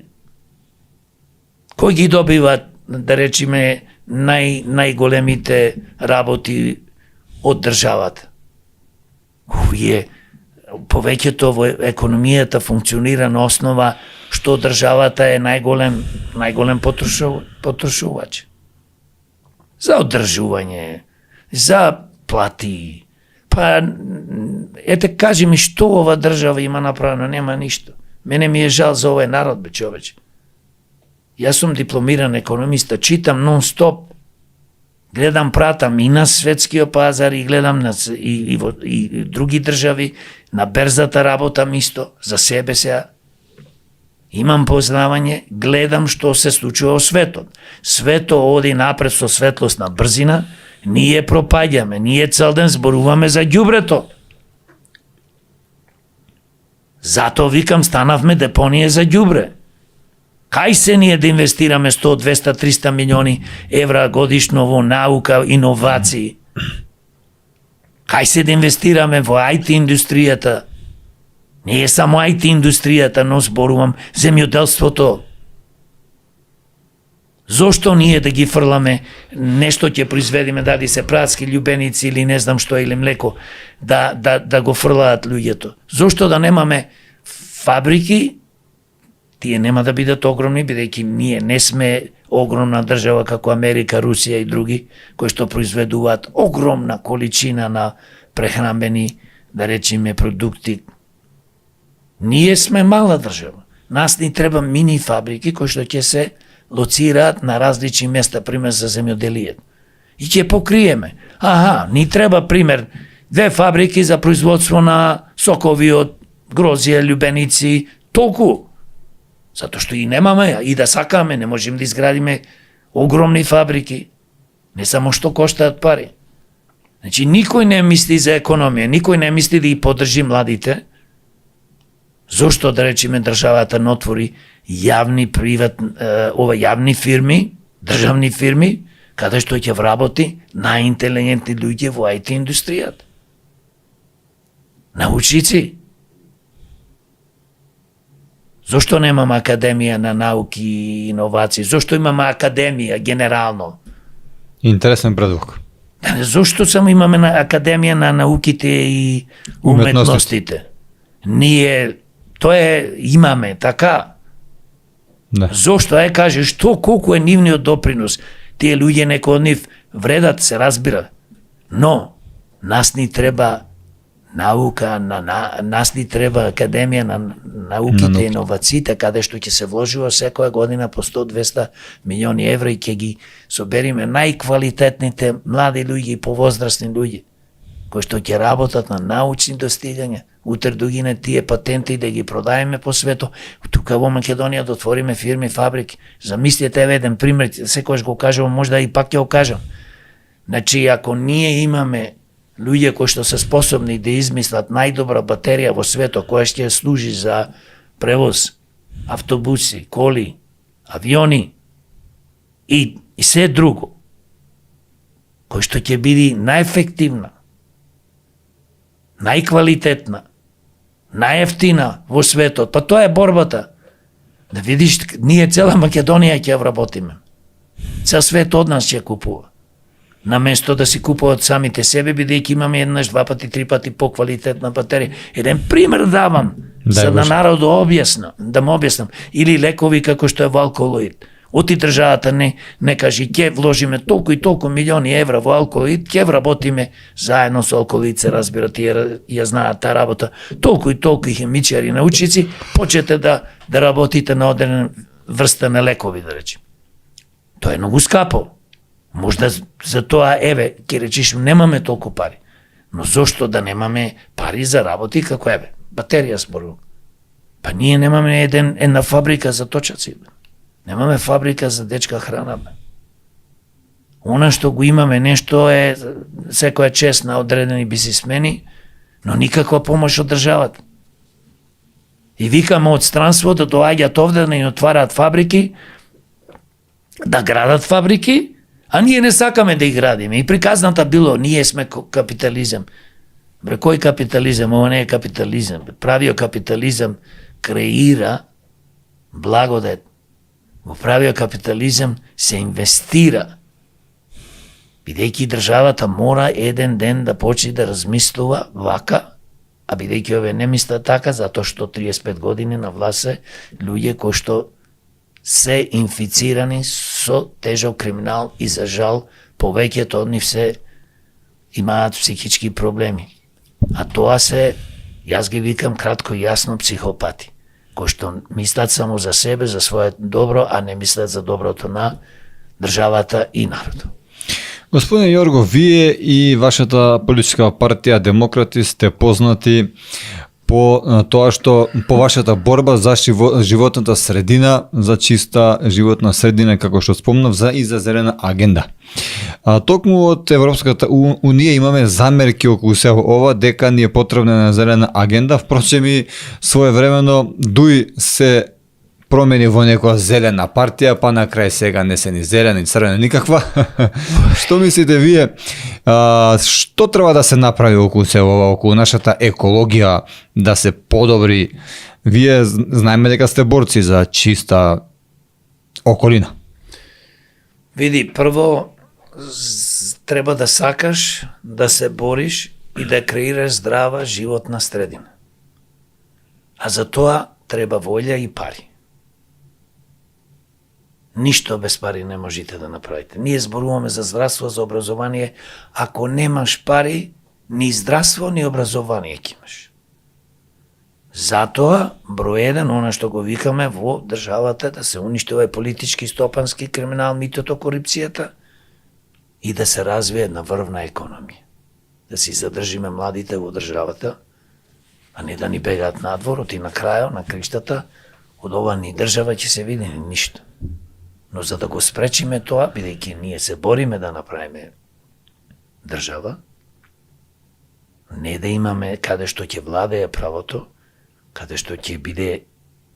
Кој ги добиваат, да речеме, најголемите работи од државата? Овие повеќето во економијата функционира на основа што државата е најголем потрошувач. За одржување, за плати. Па, ете, кажи ми што ова држава има направено, нема ништо. Мене ми е жал за овој народ, бе, човече. Јас сум дипломиран економиста, читам нон-стоп, гледам, пратам и на светскиот пазар и гледам и други држави, на берзата работам исто, за себе сега. Имам познавање, гледам што се случува во светот. Светот оди напред со светлосна брзина, ние пропаѓаме, ние цел ден зборуваме за ѓубрето. Затоа викам, станавме депонија за ѓубре. Кај се ние да инвестираме 100, 200, 300 милиони евра годишно во наука, иновации? Кај се да инвестираме во IT индустријата? Не е само IT индустријата, но зборувам земјоделството. Зошто ние да ги фрламе, нешто ќе произведиме, дали се пратски љубеници или не знам што, или млеко, да го фрлаат луѓето? Зошто да немаме фабрики? Тие нема да бидат огромни, бидејќи ние не сме огромна држава како Америка, Русија и други, кои што произведуваат огромна количина на прехранбени, да речеме, продукти. Ние сме мала држава. Нас ни треба мини фабрики кои што ќе се лоцираат на различни места, пример за земјоделијето. И ќе покриеме. Ни треба, пример, 2 фабрики за производство на сокови од грозија, љубеници, толку. Затоа што и немаме, и да сакаме, не можеме да изградиме огромни фабрики. Не само што коштаат пари. Значи, никој не мисли за економија, никој не мисли да ги поддржи младите. Зошто, да речеме, државата не отвори јавни фирми, државни фирми, каде што ќе вработи најинтелигентни луѓе во IT индустријата? Научници. Зошто немаме академија на науки и иновации? Зошто имаме академија генерално? Интересен предлог. Зошто само имаме академија на науките и уметностите? Ние имаме така. Не. Зошто? Каже, колку е нивниот допринос? Тие луѓе некој од нив вредат, се разбира. Но, нас ни треба наука, нас ни треба академија на науките и иновациите, каде што ќе се вложува секоја година по 100-200 милиони евра и ќе ги собериме најквалитетните млади луѓе и повозрастни луѓе, кои што ќе работат на научни достигања, утре дугине тие патенти да ги продаеме по свето. Тука во Македонија да отвориме фирми, фабрики. Замислете, еден пример, секојаш го кажам, можда и пак ќе го кажам. Значи, ако ние имаме луѓе кои што се способни да измислат најдобра батерија во светот, која ќе служи за превоз, автобуси, коли, авиони и се друго, кој што ќе биде најефективна, најквалитетна, најефтина во светот. Па тоа е борбата. Да видиш, ние цела Македонија ќе вработиме. Цел свет од нас ќе купува. Наместо да си купуваат самите себе, бидејќи имаме еднаш, 2 пати, 3 пати поквалитетна батерија. Еден пример давам, за да народу да му објаснам. Или лекови како што е алкалоид. Оти државата не кажи, ќе вложиме толку и толку милиони евра во алкалоид, ќе вработиме заедно со алкалоид, се разбира, тие ја знаат таа работа. Толку и толку хемичари, научници, почете да работите на одредена врста на лекови, да речем. Тоа е многу скапо. Можда за тоа, ќе речиш, немаме толку пари. Но зошто да немаме пари за работи како батерија зборувам. Па ние немаме една фабрика за точаци. Немаме фабрика за дечка храна. Она што го имаме нешто е секоја чест на одредени бизнисмени, но никаква помош од државата. И викаме од странство да доаѓаат овде да ни отвараат фабрики, да градат фабрики, а ние не сакаме да ги градиме. И приказната било, ние сме капитализам. Бре, кој капитализам? Ова не е капитализам. Правиот капитализам креира благодет. Во правиот капитализам се инвестира. Бидејќи државата мора еден ден да почне да размислува вака, А бидејќи овие не мислат така, затоа што 35 години на власт се луѓе кои што се инфицирани со тежок криминал и за жал повеќето од нив се имаат психички проблеми. А тоа се, јас ги викам кратко и јасно, психопати, кои што мислат само за себе, за своје добро, а не мислат за доброто на државата и народот. Господине Јорго, вие и вашата политичка партија Демократи сте познати по тоа што по вашата борба за животната средина, за чиста животна средина, како што спомнав, и за зелена агенда. Токму од Европската унија имаме замерки околу сево ова, дека ни е потребна зелена агенда, впрочем и своевремено дуи се промени во некоја зелена партија, па на крај сега не се ни зелена, ни црвена, никаква. Што мислите вие? Што треба да се направи околу се ова, околу нашата екологија, да се подобри? Вие знаеме дека сте борци за чиста околина. Види, прво треба да сакаш, да се бориш и да креираш здрава животна средина. А за тоа треба волја и пари. Ништо без пари не можете да направите. Ние зборуваме за здравство, за образование. Ако немаш пари, ни здравство, ни образование ќе имаш. Затоа, број еден, она што го викаме во државата, да се уништи овој политички, стопански криминал, митото, корупцијата и да се развие една врвна економија. Да си задржиме младите во државата, а не да ни бегаат надворот и на крајот, на криштата, од ова ни држава ќе се види ништо. Но за да го спречиме тоа, бидејќи ние се бориме да направиме држава, не да имаме каде што ќе владее правото, каде што ќе биде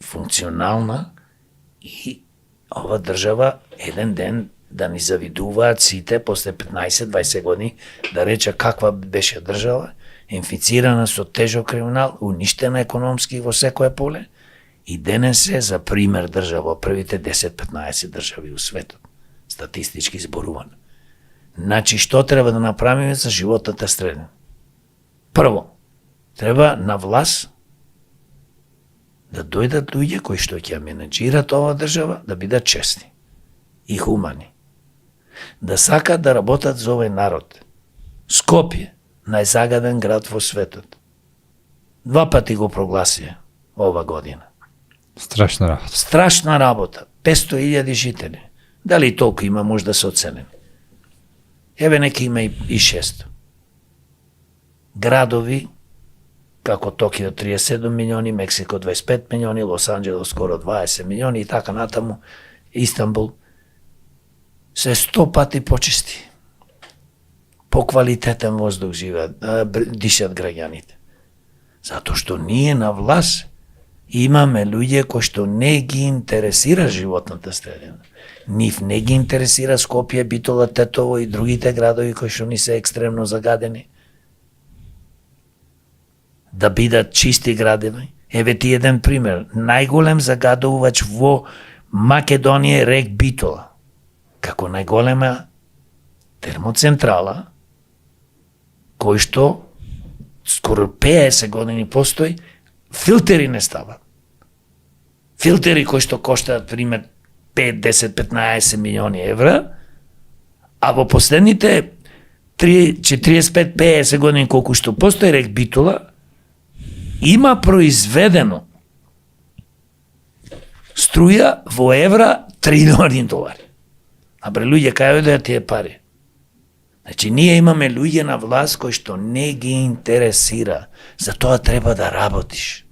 функционална и ова држава еден ден да ни завидуваат сите после 15-20 години, да рече каква беше држава, инфицирана со тежок криминал, уништена економски во секое поле, и денес е за пример држава, првите 10-15 држави у светот, статистички зборувано. Значи, што треба да направиме за животната средина? Прво, треба на власт да дојдат луѓе кои што ќе менеджират ова држава, да бидат честни и хумани. Да сакат да работат за овој народ. Скопје, најзагаден град во светот. 2 пати го прогласија ова година. Страшна работа. Страшна работа. 500.000 жители. Дали толку има, може да се оценени. Еве нека има и 600. Градови, како Токио 37 милиони, Мексико 25 милиони, Лос Анджелес скоро 20 милиони и така натаму, Истанбул, се 100 пати почисти. По-квалитетен воздух живеат, дишат граѓаните. Затоа што ние на власт имаме луѓе кои што не ги интересира животната средина. Нив не ги интересира Скопје, Битола, Тетово и другите градови кои што ни се екстремно загадени. Да бидат чисти градови. Еве ти еден пример. Најголем загадувач во Македонија е рек Битола. Како најголема термоцентрала, кој што скоро 50 години постои, филтери не стават. Филтери кои што коштаат, пример, 5, 10, 15 милиони евра, а во последните 45-50 години колку што постои рек Битола, има произведено струја во евра $3. А бре луѓе, кај одеа тие пари? Значи, ние имаме луѓе на власт кои што не ги интересира. Затоа треба да работиш.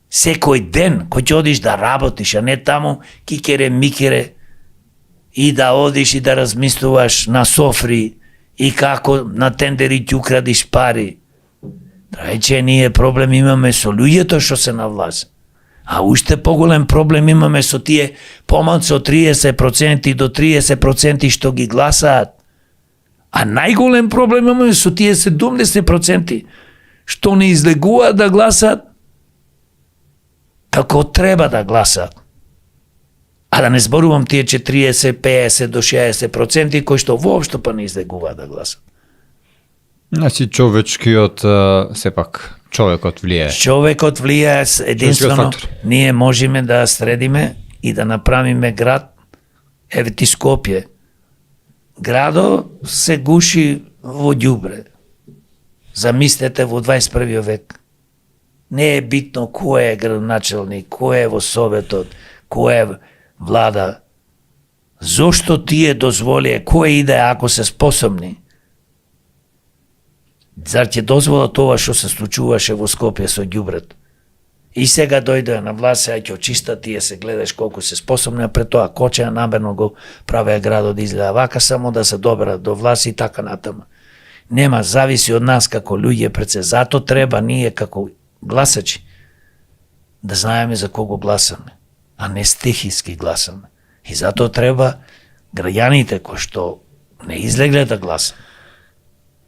Секој ден кој ќе одиш да работиш, а не таму кикере, микере и да одиш и да размислуваш на софри и како на тендери ќе украдиш пари. Трајче, ние проблем имаме со луѓето што се на власт. А уште поголем проблем имаме со тие помалку од 30% до 30% што ги гласаат. А најголем проблем имаме со тие 70% што не излегуваат да гласаат како треба да гласаат. А да не зборувам тие 40, 50 до 60% кои што воопшто па не излегуваат да гласаат. Значи човечкиот сепак човекот влијае. Човекот влијае единствено, фактор. ние можеме да средиме и да направиме град, еве ти Скопје. Градо се гуши во ѓубре. Замислете во 21. век. Не е битно кој е градоначелник, кој е во советот, кој е влада. Зошто тие дозволија, кој иде ако се способни? Зар ќе дозвола тоа што се случуваше во Скопје со ѓубрето? И сега дојдоа на власт, сега ќе очистат, тие се гледаш колку се способни, а пред тоа кочеа намерно го правеа градот да изгледа вака, само да се доберат до власт и така натаму. Нема, зависи од нас како луѓе пред се. Зато треба ние како гласачи да знаеме за кого гласаме, а не стихиски гласаме. И зато треба граѓаните кои што не излегле да гласат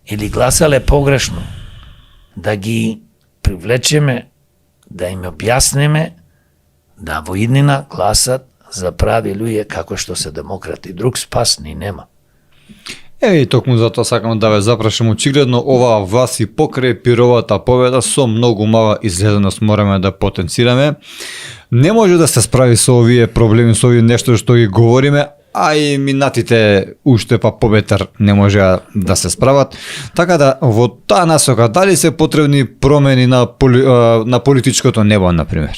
или гласале погрешно, да ги привлечеме, да им објаснеме да во иднина гласат за прави луѓе како што се демократи. Друг спас ни нема. Еве и токму затоа сакам да ве запрашам, очигледно оваа власт и покрај пировата победа со многу мала излезеност можеме да потенцираме. Не може да се справи со овие проблеми, со овие нешто што ги говориме, а и минатите уште па побетар не може да се справат. Така да во таа насока дали се потребни промени на политичкото небо на пример?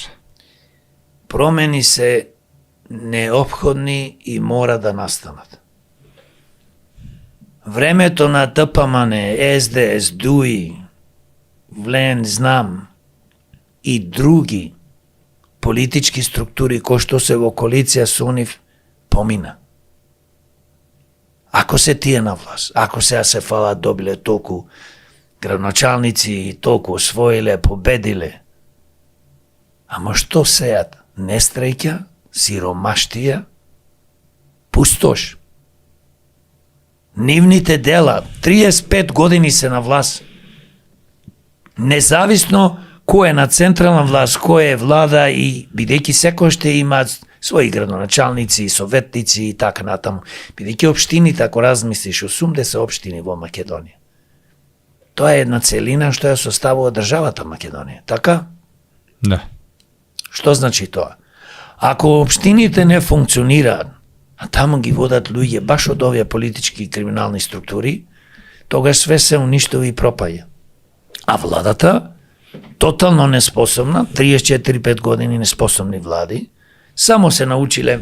Промени се неопходни и мора да настанат. Времето на ДПМН, СДС, ДУИ, ВЛЕН, ЗНАМ и други политички структури кои што се во коалиција со нив помина. Ако се тие на власт, ако сега се фалат добиле толку градоначалници и толку освоиле, победиле, ама што сеат? Нестреќа, сиромаштија, пустош. Нивните дела, 35 години се на власт. Независно кој е на централна власт, кој е влада и бидејќи секој ще имаат своји градоначалници, советници и така натаму. Бидејќи општините, ако размислиш, 80 општини во Македонија. Тоа е една целина што ја составува државата Македонија, така? Да. Што значи тоа? Ако општините не функционираат, а таму ги водат луѓе баш од овие политички и криминални структури, тогаш све се уништува и пропаѓа. А владата, тотално неспособна, 34-5 години неспособни влади, само се научиле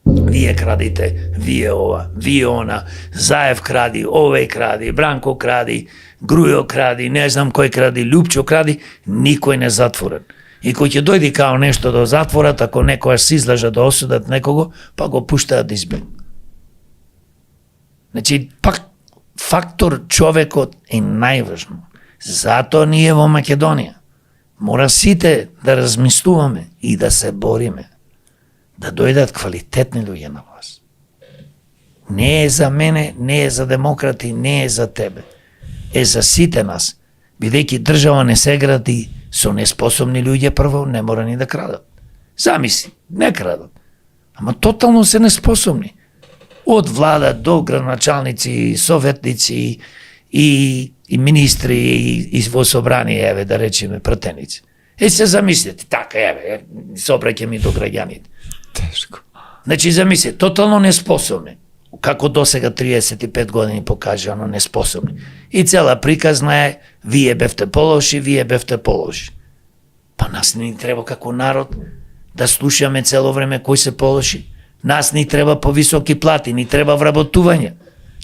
вие крадите, вие ова, вие она, Заев кради, овој кради, Бранко кради, Грујо кради, не знам кој кради, Лјупчо кради, никој не затворен. И кој ќе дојде као нешто до затворат, ако некоја се излажа да осудат некого, па го пуштаат да избег. Значи, пак фактор човекот е најважно. Затоа ние во Македонија мора сите да размислуваме и да се бориме да дојдат квалитетни луѓе на власт. Не е за мене, не е за демократи, не е за тебе. Е за сите нас. Бидејќи држава не се гради со неспособни луѓе, прво не мора ни да крадат. Замисли, не крадат. Ама тотално се неспособни. Од влада до градоначалници, советници и министри и во собрание, еве да речеме пратеници. Се замислете, така еве, се обраќаме и до граѓаните. Тешко. Значи замислете, тотално неспособни. Како досега 35 години покажано неспособни. И цела приказна е, вие бевте полоши, вие бевте полоши. Па нас не ни треба како народ да слушаме цело време кој се полоши. Нас ни треба повисоки плати, ни треба вработување.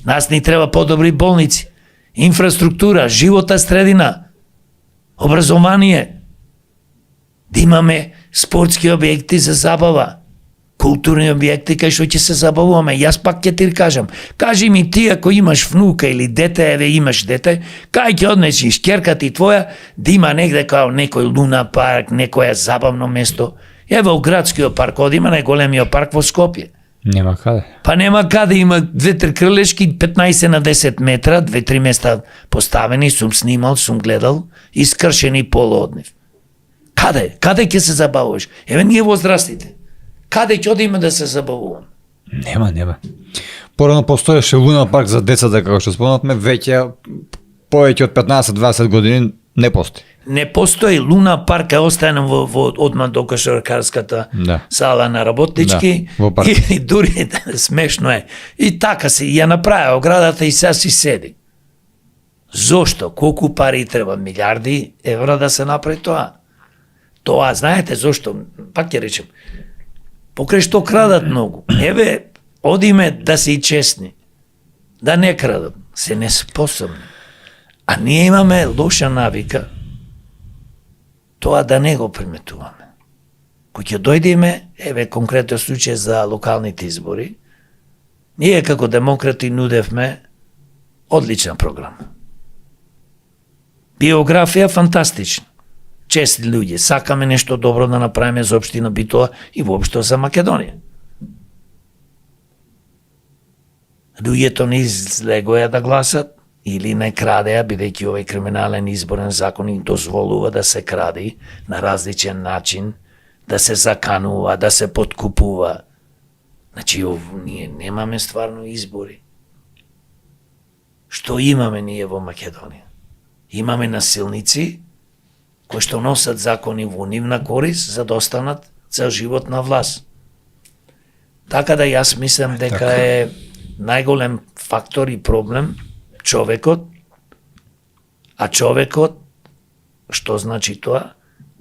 Нас ни треба подобри болници, инфраструктура, живота средина, образование. Да имаме спортски објекти за забава, културни објекти кај што ќе се забавуваме. Јас пак ќе ти кажам, кажи ми ти ако имаш внука или дете, еве имаш дете, кај ќе однесиш ќерка ти твоја да има негде као некој луна парк, некоја забавно место. Еве у градскиот парк, има најголемиот парк во Скопје. Нема каде. Па нема каде, има 2-3 крилешки, 15 на 10 метра, 2-3 места поставени, сум снимал, сум гледал, искршени поло од нив. Каде? Каде ќе се забавуваш? Еве ние возрастите. Каде ќе одиме да се забавуваме? Нема. Порано постоеше луна парк за децата, како што спомнавме, веќе повеќе од 15-20 години не постои. Не постои Луна парк, е останем во одма до кошаркарската сала на работнички, во парк. И дури смешно е. И така се ја направи оградата и сега си седи. Зошто? Колку пари треба? Милиарди евра да се направи тоа. Тоа, знаете зошто? Пак ќе речем. Покрај што крадат многу. Еве, одиме да се и честни. Да не крадат. Се неспособни. А ние имаме лоша навика тоа да не го приметуваме. Кој ќе дојдеме, еве конкретно случај за локалните избори, ние како демократи нудевме одлична програма. Биографија фантастична. Честни луѓе, сакаме нешто добро да направиме за општина Битола и воопшто за Македонија. Луѓето не излегоја да гласат или не крадеа, бидејќи овој криминален изборен закон им дозволува да се кради на различен начин, да се заканува, да се подкупува. Значи, ние немаме стварно избори. Што имаме ние во Македонија? Имаме насилници кои што носат закони во нивна корист за да останат цел живот на власт. Така да јас мислам дека е најголем фактор и проблем човекот, а човекот, што значи тоа,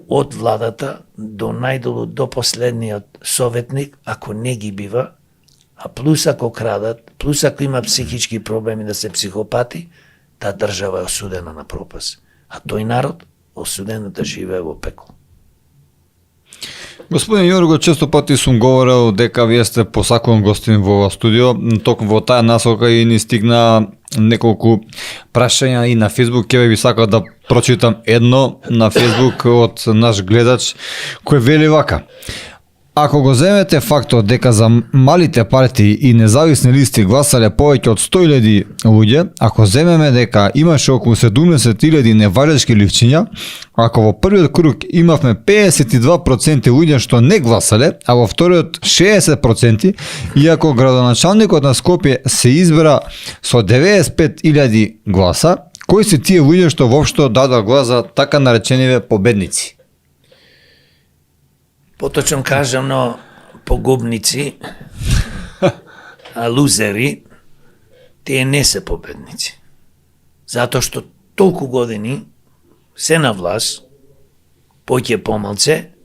од владата до најдолу, до последниот советник, ако не ги бива, а плюс ако крадат, плюс ако има психички проблеми да се психопати, таа држава е осудена на пропаст. А тој народ осуден да живее во пекло. Господин Јорго, често пати сум говорел дека вие сте посакуван гостин во ова студио, токму во таа насока и ни стигна неколку прашања и на Facebook. Ќе би сакал да прочитам едно на Facebook од наш гледач кој вели вака: ако го земете фактот дека за малите партии и независни листи гласале повеќе од 100.000 луѓе, ако земеме дека имаше околу 70.000 неважечки ливчиња, ако во првиот круг имавме 52% луѓе што не гласале, а во вториот 60%, и ако градоначалникот на Скопје се избра со 95.000 гласа, кои се тие луѓе што воопшто дадоа глас за така наречениве победници? Поточно кажано, погубници, а лузери, тие не се победници. Затоа што толку години се на власт, поќе помалце,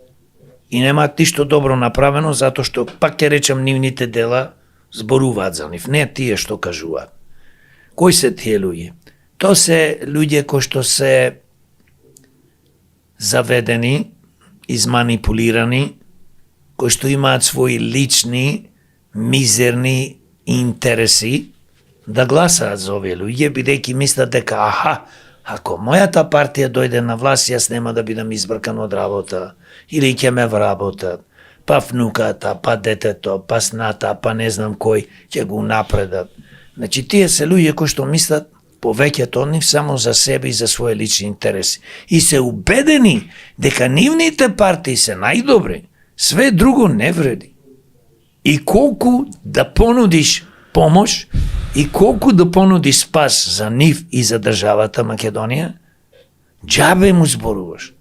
и немаат ништо добро направено, затоа што, пак ќе речем, нивните дела зборуваат за нив, не тие што кажуваат. Кои се тие луѓе? Тоа се луѓе кои што се заведени, изманипулирани, кои што имаат своји лични, мизерни интереси, да гласаат за овие луѓе, бидејќи мислат дека, ако мојата партија дојде на власт, јас нема да бидам избркан од работа, или ќе ме вработат, па внуката, па детето, па сната, па не знам кој, ќе го напредат. Значи, тие се луѓе кои што мислат повеќето од нив само за себе и за своји лични интереси. И се убедени дека нивните партии се најдобри, све друго не вреди. И колку да понудиш помош, и колку да понудиш спас за нив и за државата Македонија, џабе му зборуваш.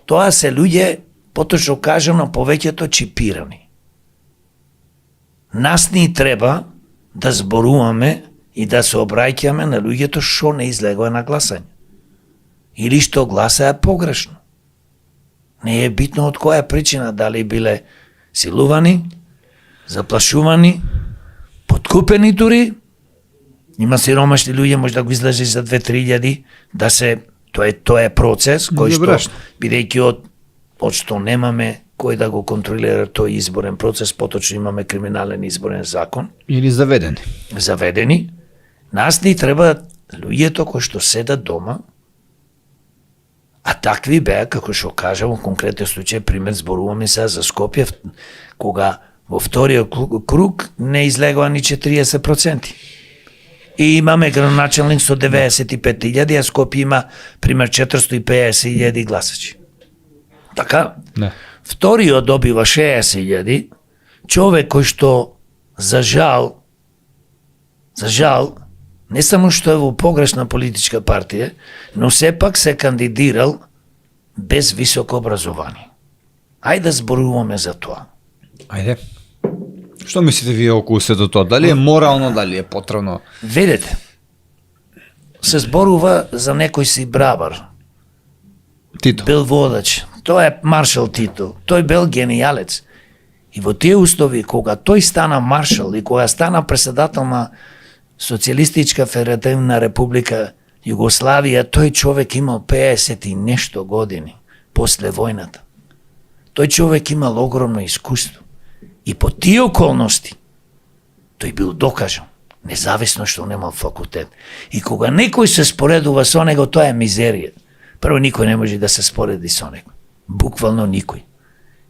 Тоа се луѓе, поточно кажано, повеќето чипирани. Нас ни треба да зборуваме и да се обраќаме на луѓето што не излегоа на гласање. Или што гласаја погрешно. Не е битно од која причина, дали биле силувани, заплашувани, подкупени дури. Има сиромашни луѓе, може да го излезе за 2-3 да се, тоа е процес кој што, бидејќи од што немаме кој да го контролира тој изборен процес, поточно имаме криминален изборен закон. Или заведени. Заведени. Нас ни треба луѓето кои што седат дома, а такви беа, како што кажа во конкретен случај, пример зборуваме сега за Скопје, кога во вториот круг не излегоа ни 40%. И имаме градоначалник со 95.000, а Скопје има пример 450.000 гласачи. Така? Не. Вториот добива 60.000, човек кој што за жал Не само што е во погрешна политичка партија, но сепак се кандидирал без високо образование. Ајде да зборуваме за тоа. Ајде. Што мислите вие околу сето тоа? Дали е морално, дали е потребно? Видете, се зборува за некој си бравар, Тито. бил водач. Тој е маршал Тито. Тој бил генијалец. И во тие устови, кога тој стана маршал и кога стана председател на Социјалистичка федеративна република Југославија, тој човек имал 50 и нешто години после војната. Тој човек имал огромно искуство. И по тие околности тој бил докажан, независно што немал факултет. И кога некој се споредува со него, тоа е мизерија. Прво, никој не може да се спореди со него. Буквално никој.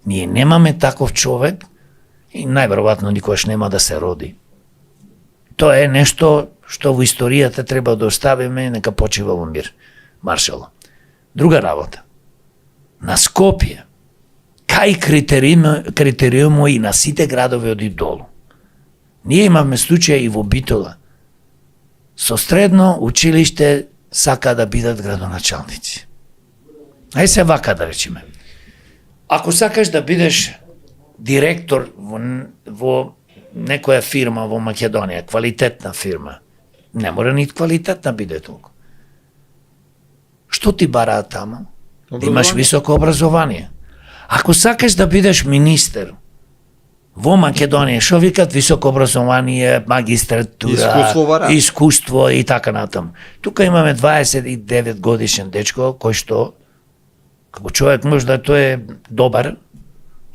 Ние немаме таков човек и најверојатно никогаш нема да се роди. Тоа е нешто што во историјата треба да оставиме и нека почива во мир. Маршал. Друга работа. На Скопје, кај критериумо и на сите градови од и долу. Ние имаме случај и во Битола. Со средно училиште сака да бидат градоначалници. Ај се вака да речеме. Ако сакаш да бидеш директор во некоја фирма во Македонија, квалитетна фирма, не мора ни квалитетна биде толку. Што ти бараат таму? Да имаш високо образование. Ако сакаш да бидеш министер во Македонија, што викат високо образование, магистратура, искуство и така натаму. Тука имаме 29 годишен дечко кој што како човек може да тој е добар,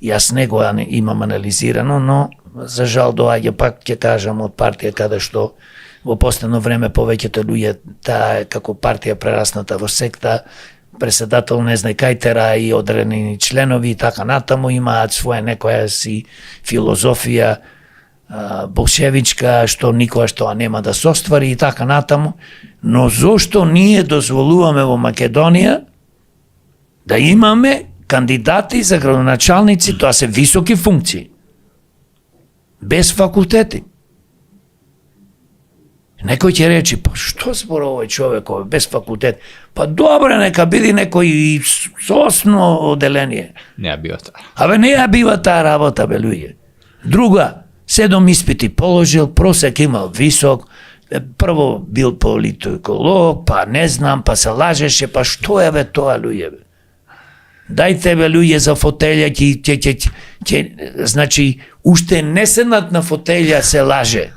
јас не го имам анализирано, но за жал доаѓа пак ќе кажам од партија каде што во последно време повеќето луѓе таа како партија прерасната во секта, председател не знае кај тера и одредени членови и така натаму имаат своја некоја си филозофија болшевичка што никогаш тоа нема да се оствари и така натаму, но зошто ние дозволуваме во Македонија да имаме кандидати за градоначалници, тоа се високи функции, без факултети. Некој ќе рече, па што зборува овој човек без факултет? Па добре, нека биде некој со основно оделение. Не ја бива таа. Абе не ја бива таа работа, бе луѓе. Друга, 7 испити положил, просек имал висок, прво бил политиколог, па не знам, па се лажеше, па што е бе тоа луѓе бе? Дајте бе луѓе за фотелја, значи, уште не седнат на фотелја се лаже.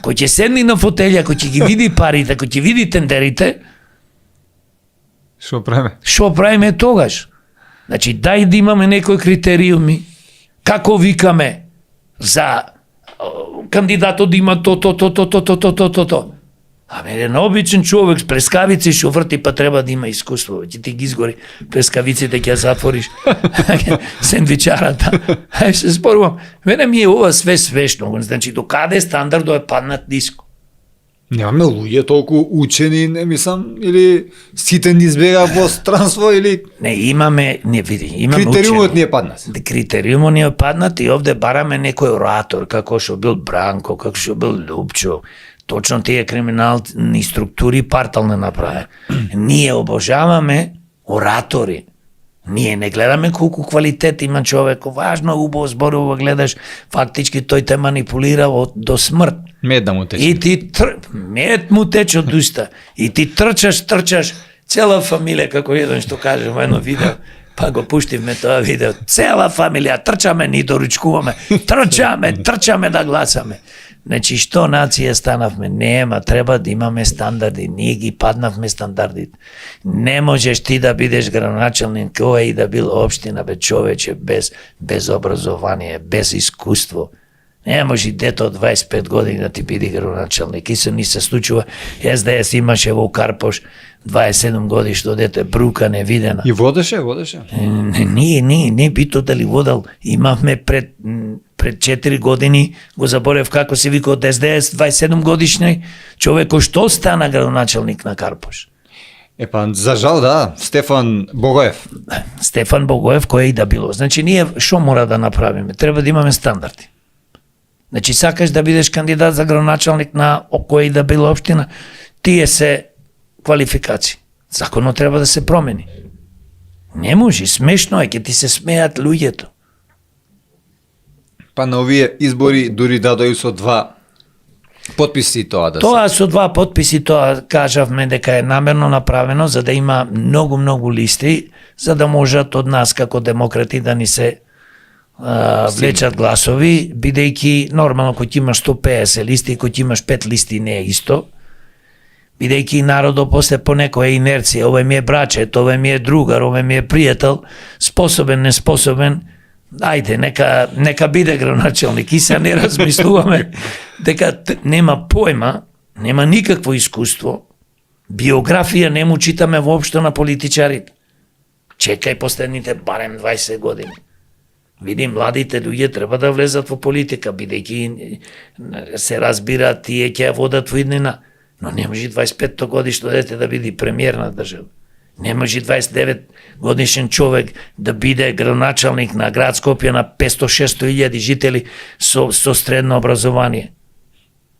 Кој ќе седни на фотелја, кој ќе ги види парите, кој ќе види тендерите, Што правиме? Што правиме тогаш? Значи, дај да имаме некои критериуми, како викаме за кандидатот да има то. Абе, еден обичен човек с плескавици што врти, па треба да има искуство. Ќе ти ги изгори плескавиците, ќе ја затвориш. Сендвичарата. Ај се спорувам. Мене ми е ова све свешно. Значи, до каде стандардот е паднат ниско? Немаме луѓе толку учени, не мислам, или сите ни избега во странство, или... Не, имаме, не види, имаме критериумот учени. ни е паднат. Критериумот ни е паднат и овде бараме некој оратор, како што бил Бранко, како што бил Лупчо. Точно тие криминални структури партал не направи. Ние обожаваме оратори. Ние не гледаме колку квалитет има човек. Важно, убаво зборува, гледаш, фактички тој те манипулира до смрт. Мед да му тече. И ти мед му тече од уста. И ти трчаш, цела фамилија, како еден што каже во едно видео, па го пуштивме тоа видео. Цела фамилија, трчаме, ни доручкуваме, трчаме да гласаме. Значи, што нација станавме? Нема, треба да имаме стандарди. Ние ги паднавме стандардите. Не можеш ти да бидеш градоначалник, која и да бил општина, бе човече, без образование, без искуство. Не може дето од 25 години да ти биде градоначалник. И се ни се случува, СДС имаше во Карпош 27 годишно дете, брука невидена. И водеше? Не бито дали водел. Имавме пред 4 години, го заборев како се вика од СДС, 27 годишни човек кој што стана градоначалник на Карпош. Епа, за жал да, Стефан Богоев. Стефан Богоев, кој и да било. Значи, ние што мора да направиме? Треба да имаме стандарди. Значи, сакаш да бидеш кандидат за градоначалник на која и да била општина, тие се квалификации. Законот треба да се промени. Не може, смешно е, ќе ти се смеат луѓето. Па на овие избори дури дадој со 2 потписи тоа да се. Тоа со 2 потписи, тоа кажавме дека е намерно направено за да има многу листи, за да можат од нас како демократи да ни се влечат гласови, бидејќи нормално кој имаш 150 листи, кој имаш 5 листи не е исто, бидејќи народот после по некоја инерција, овој ми е брачет, овој ми е другар, овој ми е пријател, способен, неспособен, ајде, нека биде градоначалник, и се не размислуваме дека нема појма, нема никакво искуство, биографија не му читаме воопшто на политичарите. Чекај последните барем 20 години. Види, младите луѓе треба да влезат во политика, бидејќи се разбира тие ќе ја водат во иднина, но не може 25 годишно дете да биде премиер на држава. Не може 29 годишен човек да биде градоначалник на град Скопје на 500-600 илјади жители со средно образование.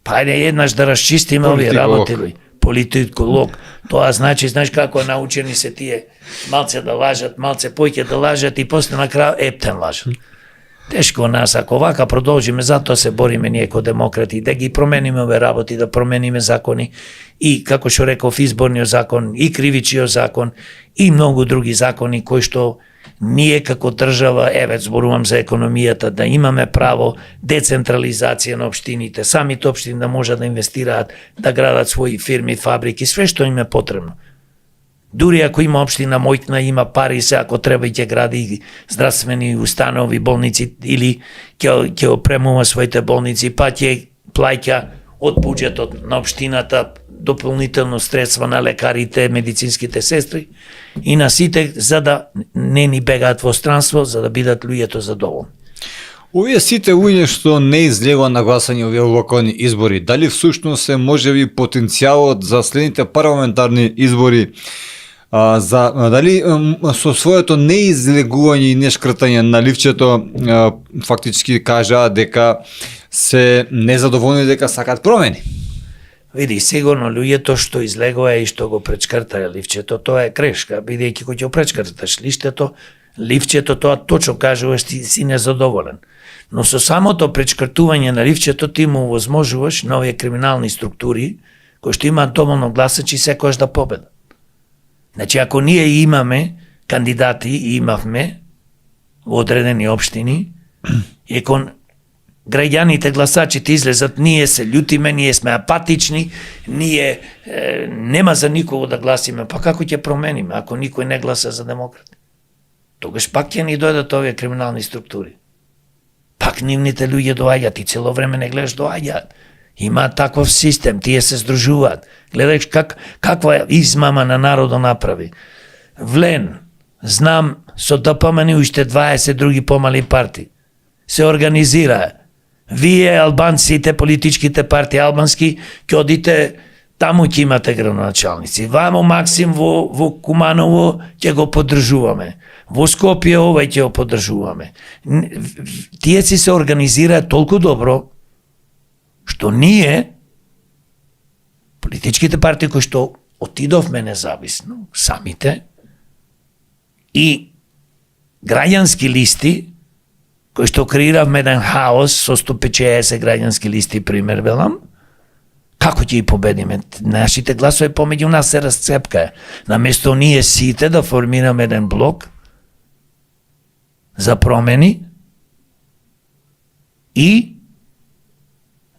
Па ајде еднаш да расчистиме овие работи. Политиколог. Тоа значи, знаеш како научени се тие, малце да лажат, малце поќе да лажат и после на крај ептен лажат. Тешко нас, ако вака продолжиме, затоа се бориме ние ко демократи, да ги промениме овие работи, да промениме закони и, како што реков, изборниот закон, и кривичниот закон, и многу други закони кои што ние како држава, еве зборувам за економијата, да имаме право децентрализација на општините, самите општини да можат да инвестираат, да градат своји фирми, фабрики, све што им е потребно. Дури ако има општина мојкна, има пари, се ако треба и ќе гради здравствени установи, болници или ќе опремува своите болници, па ќе плаќа од буџетот на општината дополнително средства на лекарите, медицинските сестри и на сите, за да не ни бегаат во странство, за да бидат луѓето задоволни. Овие сите луѓе што не излегува на гласање овие локални избори, дали всушност се можеби потенцијалот за следните парламентарни избори, дали со своето неизлегување и нешкртање на ливчето фактички кажаат дека се незадоволни, дека сакат промени? Види, сигурно луѓето што излегува и што го пречкртаа ливчето, тоа е грешка, бидејќи кога ќе пречкрташ ливчето, тоа точно кажуваш ти си незадоволен. Но со самото пречкртување на ливчето ти му овозможуваш на овие криминални структури кои што имаат доволно гласачи секојаш да победат. Значи, ако ние имаме кандидати и имавме во одредени општини, и ако граѓаните гласачите излезат, ние се љутиме, ние сме апатични, ние нема за никого да гласиме, па како ќе промениме ако никој не гласа за демократи? Тогаш пак ќе ни дојдат овие криминални структури. Пак нивните луѓе доаѓаат и цело време не гледаш доаѓаат. Има таков систем, тие се здружуваат. Гледаш каква измама на народот направи. Влен, знам, со ДПМН и уште 20 други помали партии се организираа. Вие, албанците, политичките партии албански, ќе одите таму ќе имате градоначалници. Вамо Максим во Куманово ќе го поддржуваме. Во Скопје овај ќе го поддржуваме. Тие си се организираат толку добро што ние, политичките партии кои што отидовме независно, самите, и граѓански листи, кои што креиравме еден хаос со 150 граѓански листи, пример велам, како ќе ги победиме? Нашите гласови помеѓу нас се расцепкаа. Наместо ние сите да формираме еден блок за промени и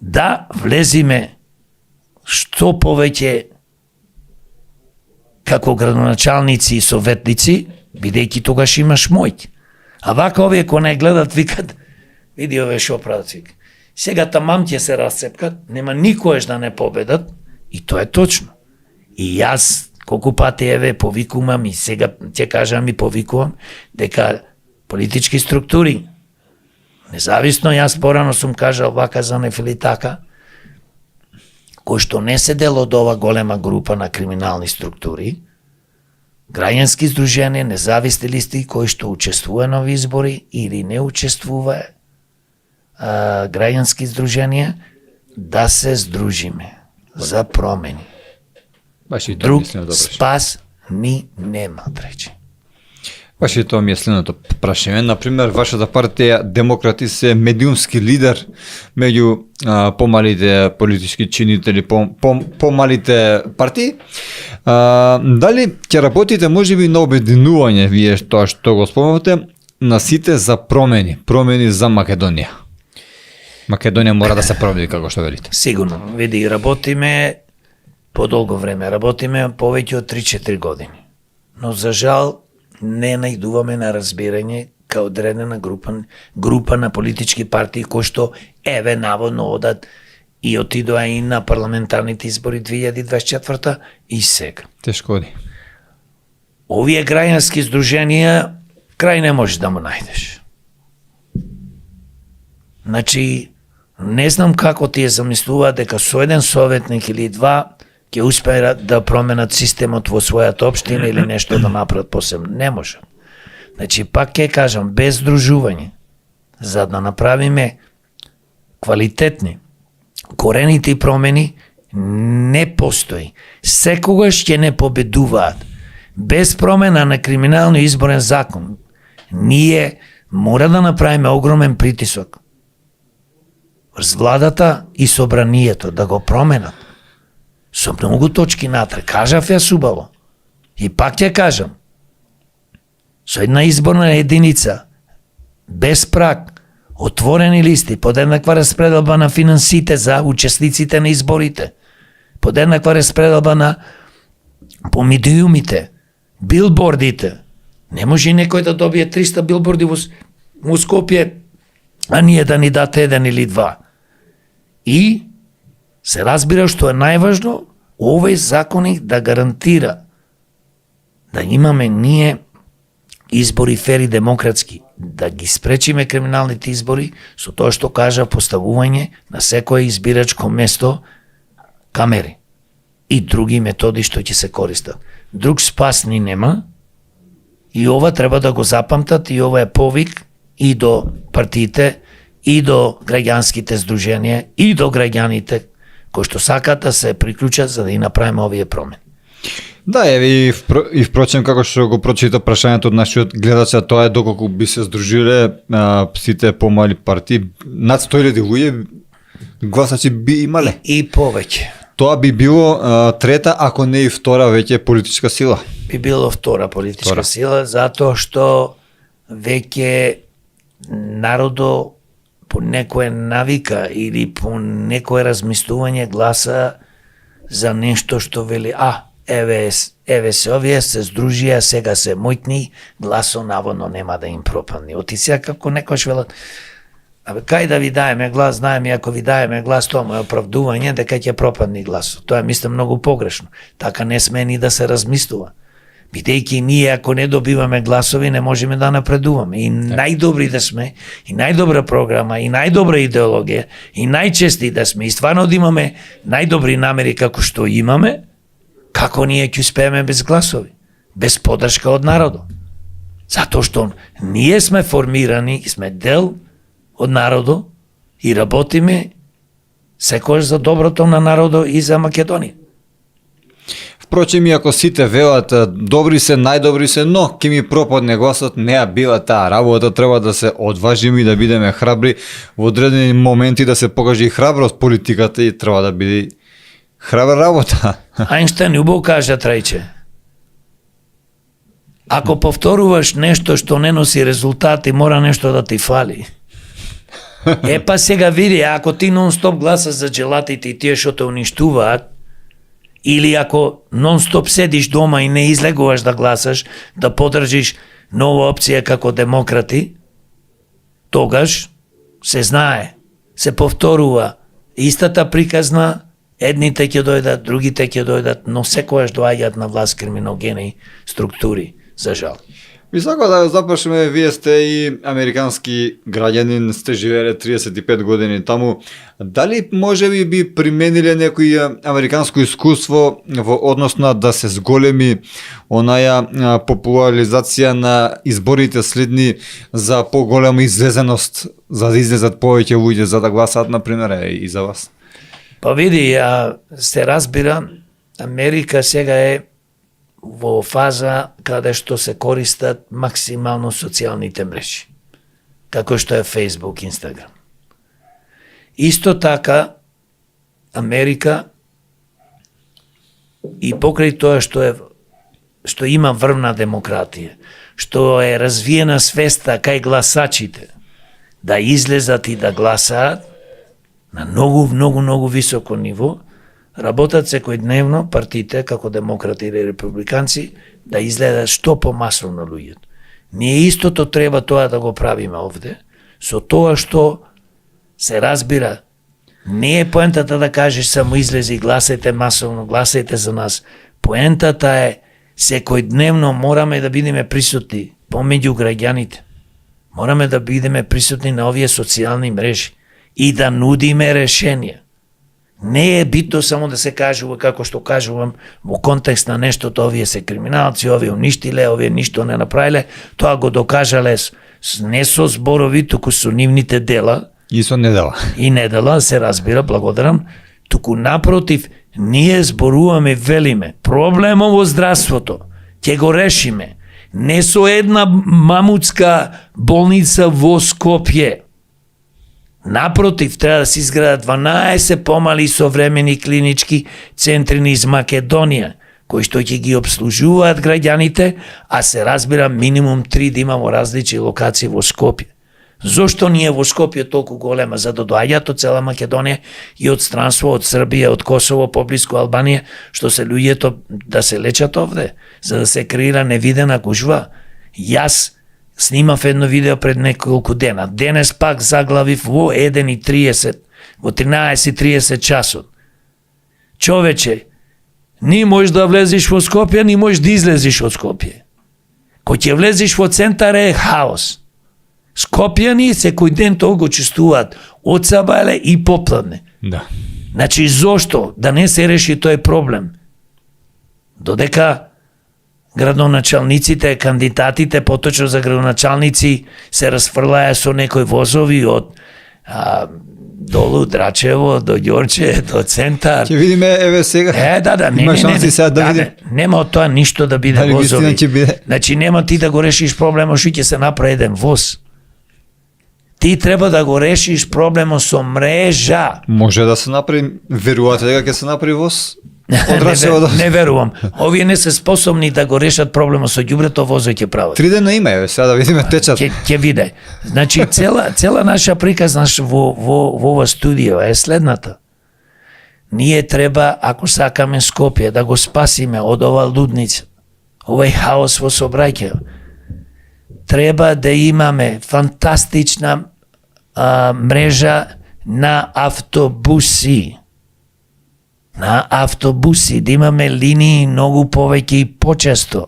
да влезиме што повеќе како градоначалници и советници, бидејќи тогаш имаш моќ. А вака овие кои не гледат викат, види овие шо прават, вика. Сега тамам ќе се расцепкат, нема никојаш да не победат, и тоа е точно. И јас колку пати еве повикувам и сега ќе кажам и повикувам дека политички структури, независно, јас порано сум кажал вака за Нефелитака, кој што не се дел од ова голема група на криминални структури, граѓански здруженија, независни листи кои што учествува на избори или не учествува, граѓански здруженија да се здружиме за промени. Баш и тоа Друг мислено добро. спас ни нема, рече. Баш и тоа ми е следното прашање. Например, вашата партија Демократи се медиумски лидер меѓу помалите политички чинители, помалите партии. Дали ќе работите можеби на обединување, вие тоа што го спомнавте, на сите за промени за Македонија? Македонија мора да се промени, како што велите. Сигурно. Види, работиме подолго време. Работиме повеќе од 3-4 години. Но за жал не најдуваме на разбирање као одредена група на политички партии кои што еве наводно одат и отидоа и на парламентарните избори 2024 и сега. Тешко оди. Овие граѓански здруженија крај не можеш да му најдеш. Значи, не знам како тие замислуваат дека со еден советник или два ќе успеат да променат системот во својата општина или нешто да направат посебно. Не може. Значи, пак ќе кажам, без здружување, за да направиме квалитетни, коренити промени, не постои. Секогаш ќе не победуваат. Без промена на криминално изборен закон, ние мора да направиме огромен притисок врз владата и собранието да го променат. Со многу точки натре. Кажав ја субаво. И пак ќе кажам. Со една изборна единица, без праг, отворени листи, под еднаква распределба на финансите за учесниците на изборите, под еднаква распределба на помидиумите, билбордите. Не може некој да добие 300 билборди во Скопје, а ние да ни дате еден или два. И се разбира што е најважно, овој законник да гарантира да имаме ние избори фери демократски, да ги спречиме криминалните избори со тоа што кажа поставување на секое избирачко место камери и други методи што ќе се користат. Друг спас ни нема и ова треба да го запамтат и ова е повик и до партиите, и до граѓанските здруженија, и до граѓаните кои што сакаат да се приклучат за да и направиме овие промени. Да, и впрочем, како што го прочита прашањето од нашиот гледач, тоа е доколку би се здружиле сите помали партии, над 100.000 луѓе гласачи би имале. И повеќе. Тоа би било трета, ако не и втора веќе политичка сила. Би било втора политичка сила, затоа што веќе народо по некоја навика или по некое размислување гласа за нешто што вели, еве се овие се здружија, сега се мојтни, гласо наводно нема да им пропадне. Оти сега како некојаш велат, кај да ви даеме глас, знаеме ако ви даеме глас, тоа е оправдување дека ќе пропадне гласо. Тоа мислам многу погрешно. Така не сме ни да се размислува. Бидејќи ние ако не добиваме гласови не можеме да напредуваме. И најдобри да сме, и најдобра програма, и најдобра идеологија, и најчести да сме, и стварно да имаме најдобри намери како што имаме, како ние ќе успееме без гласови, без подршка од народот. Затоа што ние сме формирани, сме дел од народот и работиме секојаш за доброто на народот и за Македонија. Впрочем, и ако сите велат добри се, најдобри се, но ќе ми пропадне гласот, неа била таа работа, треба да се одважиме и да бидеме храбри во одредени моменти, да се покаже и храброст политиката и треба да биде храбра работа. Ајнштајн убаво кажа трајче. Ако повторуваш нешто што не носи резултати, мора нешто да ти фали. Па сега види, ако ти нон-стоп гласаш за джелатите и тие што те уништуваат, или ако нон-стоп седиш дома и не излегуваш да гласаш, да подржиш нова опција како демократи, тогаш се знае, се повторува истата приказна, едните ќе дојдат, другите ќе дојдат, но секојаш доаѓаат на власт криминогени структури, за жал. И сака да започнеме, вие сте и американски граѓанин, сте живееле 35 години таму. Дали може би примениле некој американско искуство во однос на да се зголеми онаја популаризација на изборите следни за поголема излезеност, за да излезат повеќе луѓе за да гласаат, например, и за вас? Па види, се разбира, Америка сега е во фаза каде што се користат максимално социјалните мрежи, како што е Facebook, Instagram. Исто така, Америка и покрај тоа што има врвна демократија, што е развиена свеста кај гласачите да излезат и да гласаат на многу високо ниво, работат секојдневно партиите, како демократи или републиканци, да изгледат што помасовно луѓето. Ние истото треба тоа да го правиме овде, со тоа што се разбира, не е поентата да кажеш само излези, гласајте масовно, гласајте за нас. Поентата е секојдневно мораме да бидеме присутни помеѓу граѓаните. Мораме да бидеме присутни на овие социјални мрежи и да нудиме решенија. Не е битно само да се кажува, како што кажувам, во контекст на нештото, овие се криминалци, овие уништиле, овие ништо не направиле, тоа го докажале не со зборови, туку со нивните дела. И со недела. И недела, се разбира, благодарам. Туку напротив, ние зборуваме, велиме, проблемот во здравството, ќе го решиме. Не со една мамутска болница во Скопје. Напротив, треба да се изградат 12 помали современи клинички центри низ Македонија, кои што ќе ги обслужуваат граѓаните, а се разбира минимум 3 да има во различни локации во Скопје. Зошто ние во Скопје толку голема? За да доаѓаат од цела Македонија и од странство, од Србија, од Косово, поблиску Албанија, што се луѓето да се лечат овде, за да се креира невидена гужва. Јас снимав едно видео пред неколку дена. Денес пак заглавив во 1:30, во 13:30 часот. Човече, ни можеш да влезеш во Скопје, ни можеш да излезеш од Скопје. Кој ќе влезеш во центар е хаос. Скопјани секој ден тоа го чувствуваат од сабајле и попладне. Да. Значи, зошто да не се реши тој проблем? Додека градоначалниците, кандидатите, поточно за градоначалници, се расфрлаја со некои возови од долу Драчево, до Ѓорче, до центар. Ќе видиме, еве сега. Има шанси сега да видиме. Нема од тоа ништо да биде возови. Значи, нема ти да го решиш проблемот што ќе се направи еден воз. Ти треба да го решиш проблемот со мрежа. Може да се направи, верувате дека ќе се направи воз? Не верувам. Овие не се способни да го решат проблемот со ѓубрето, возот ќе прават. 3 дена има, еве, сега да видиме течат. Ќе виде. Значи, цела наша приказ во ова студио е следната. Ние треба, ако сакаме Скопје, да го спасиме од ова лудница, овој хаос во сообраќај, треба да имаме фантастична мрежа на автобуси. На автобуси, да имаме линии многу повеќе и почесто.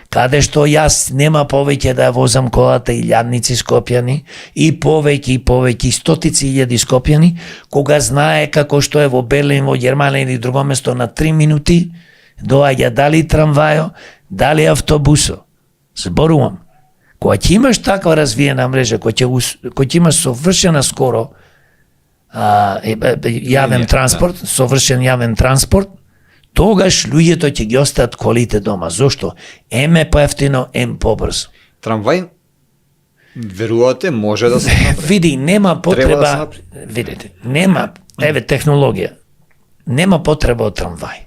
Каде што јас нема повеќе да ја возам колата илјадници скопјани и повеќе стотици илјади скопјани, кога знае како што е во Берлин, во Германија или друго место на 3 минути доаѓа дали трамвајо, дали автобусо. Зборувам. Кога ќе имаш таква развиена мрежа, кога ќе имаш совршена скоро јавен транспорт, совршен јавен транспорт, тогаш луѓето ќе ги остаат колите дома. Зошто? Ем е поевтино, ем побрзо. Трамвај, верувате, може да се направи? Види, нема потреба, да видите, нема, еве технологија, нема потреба од трамвај.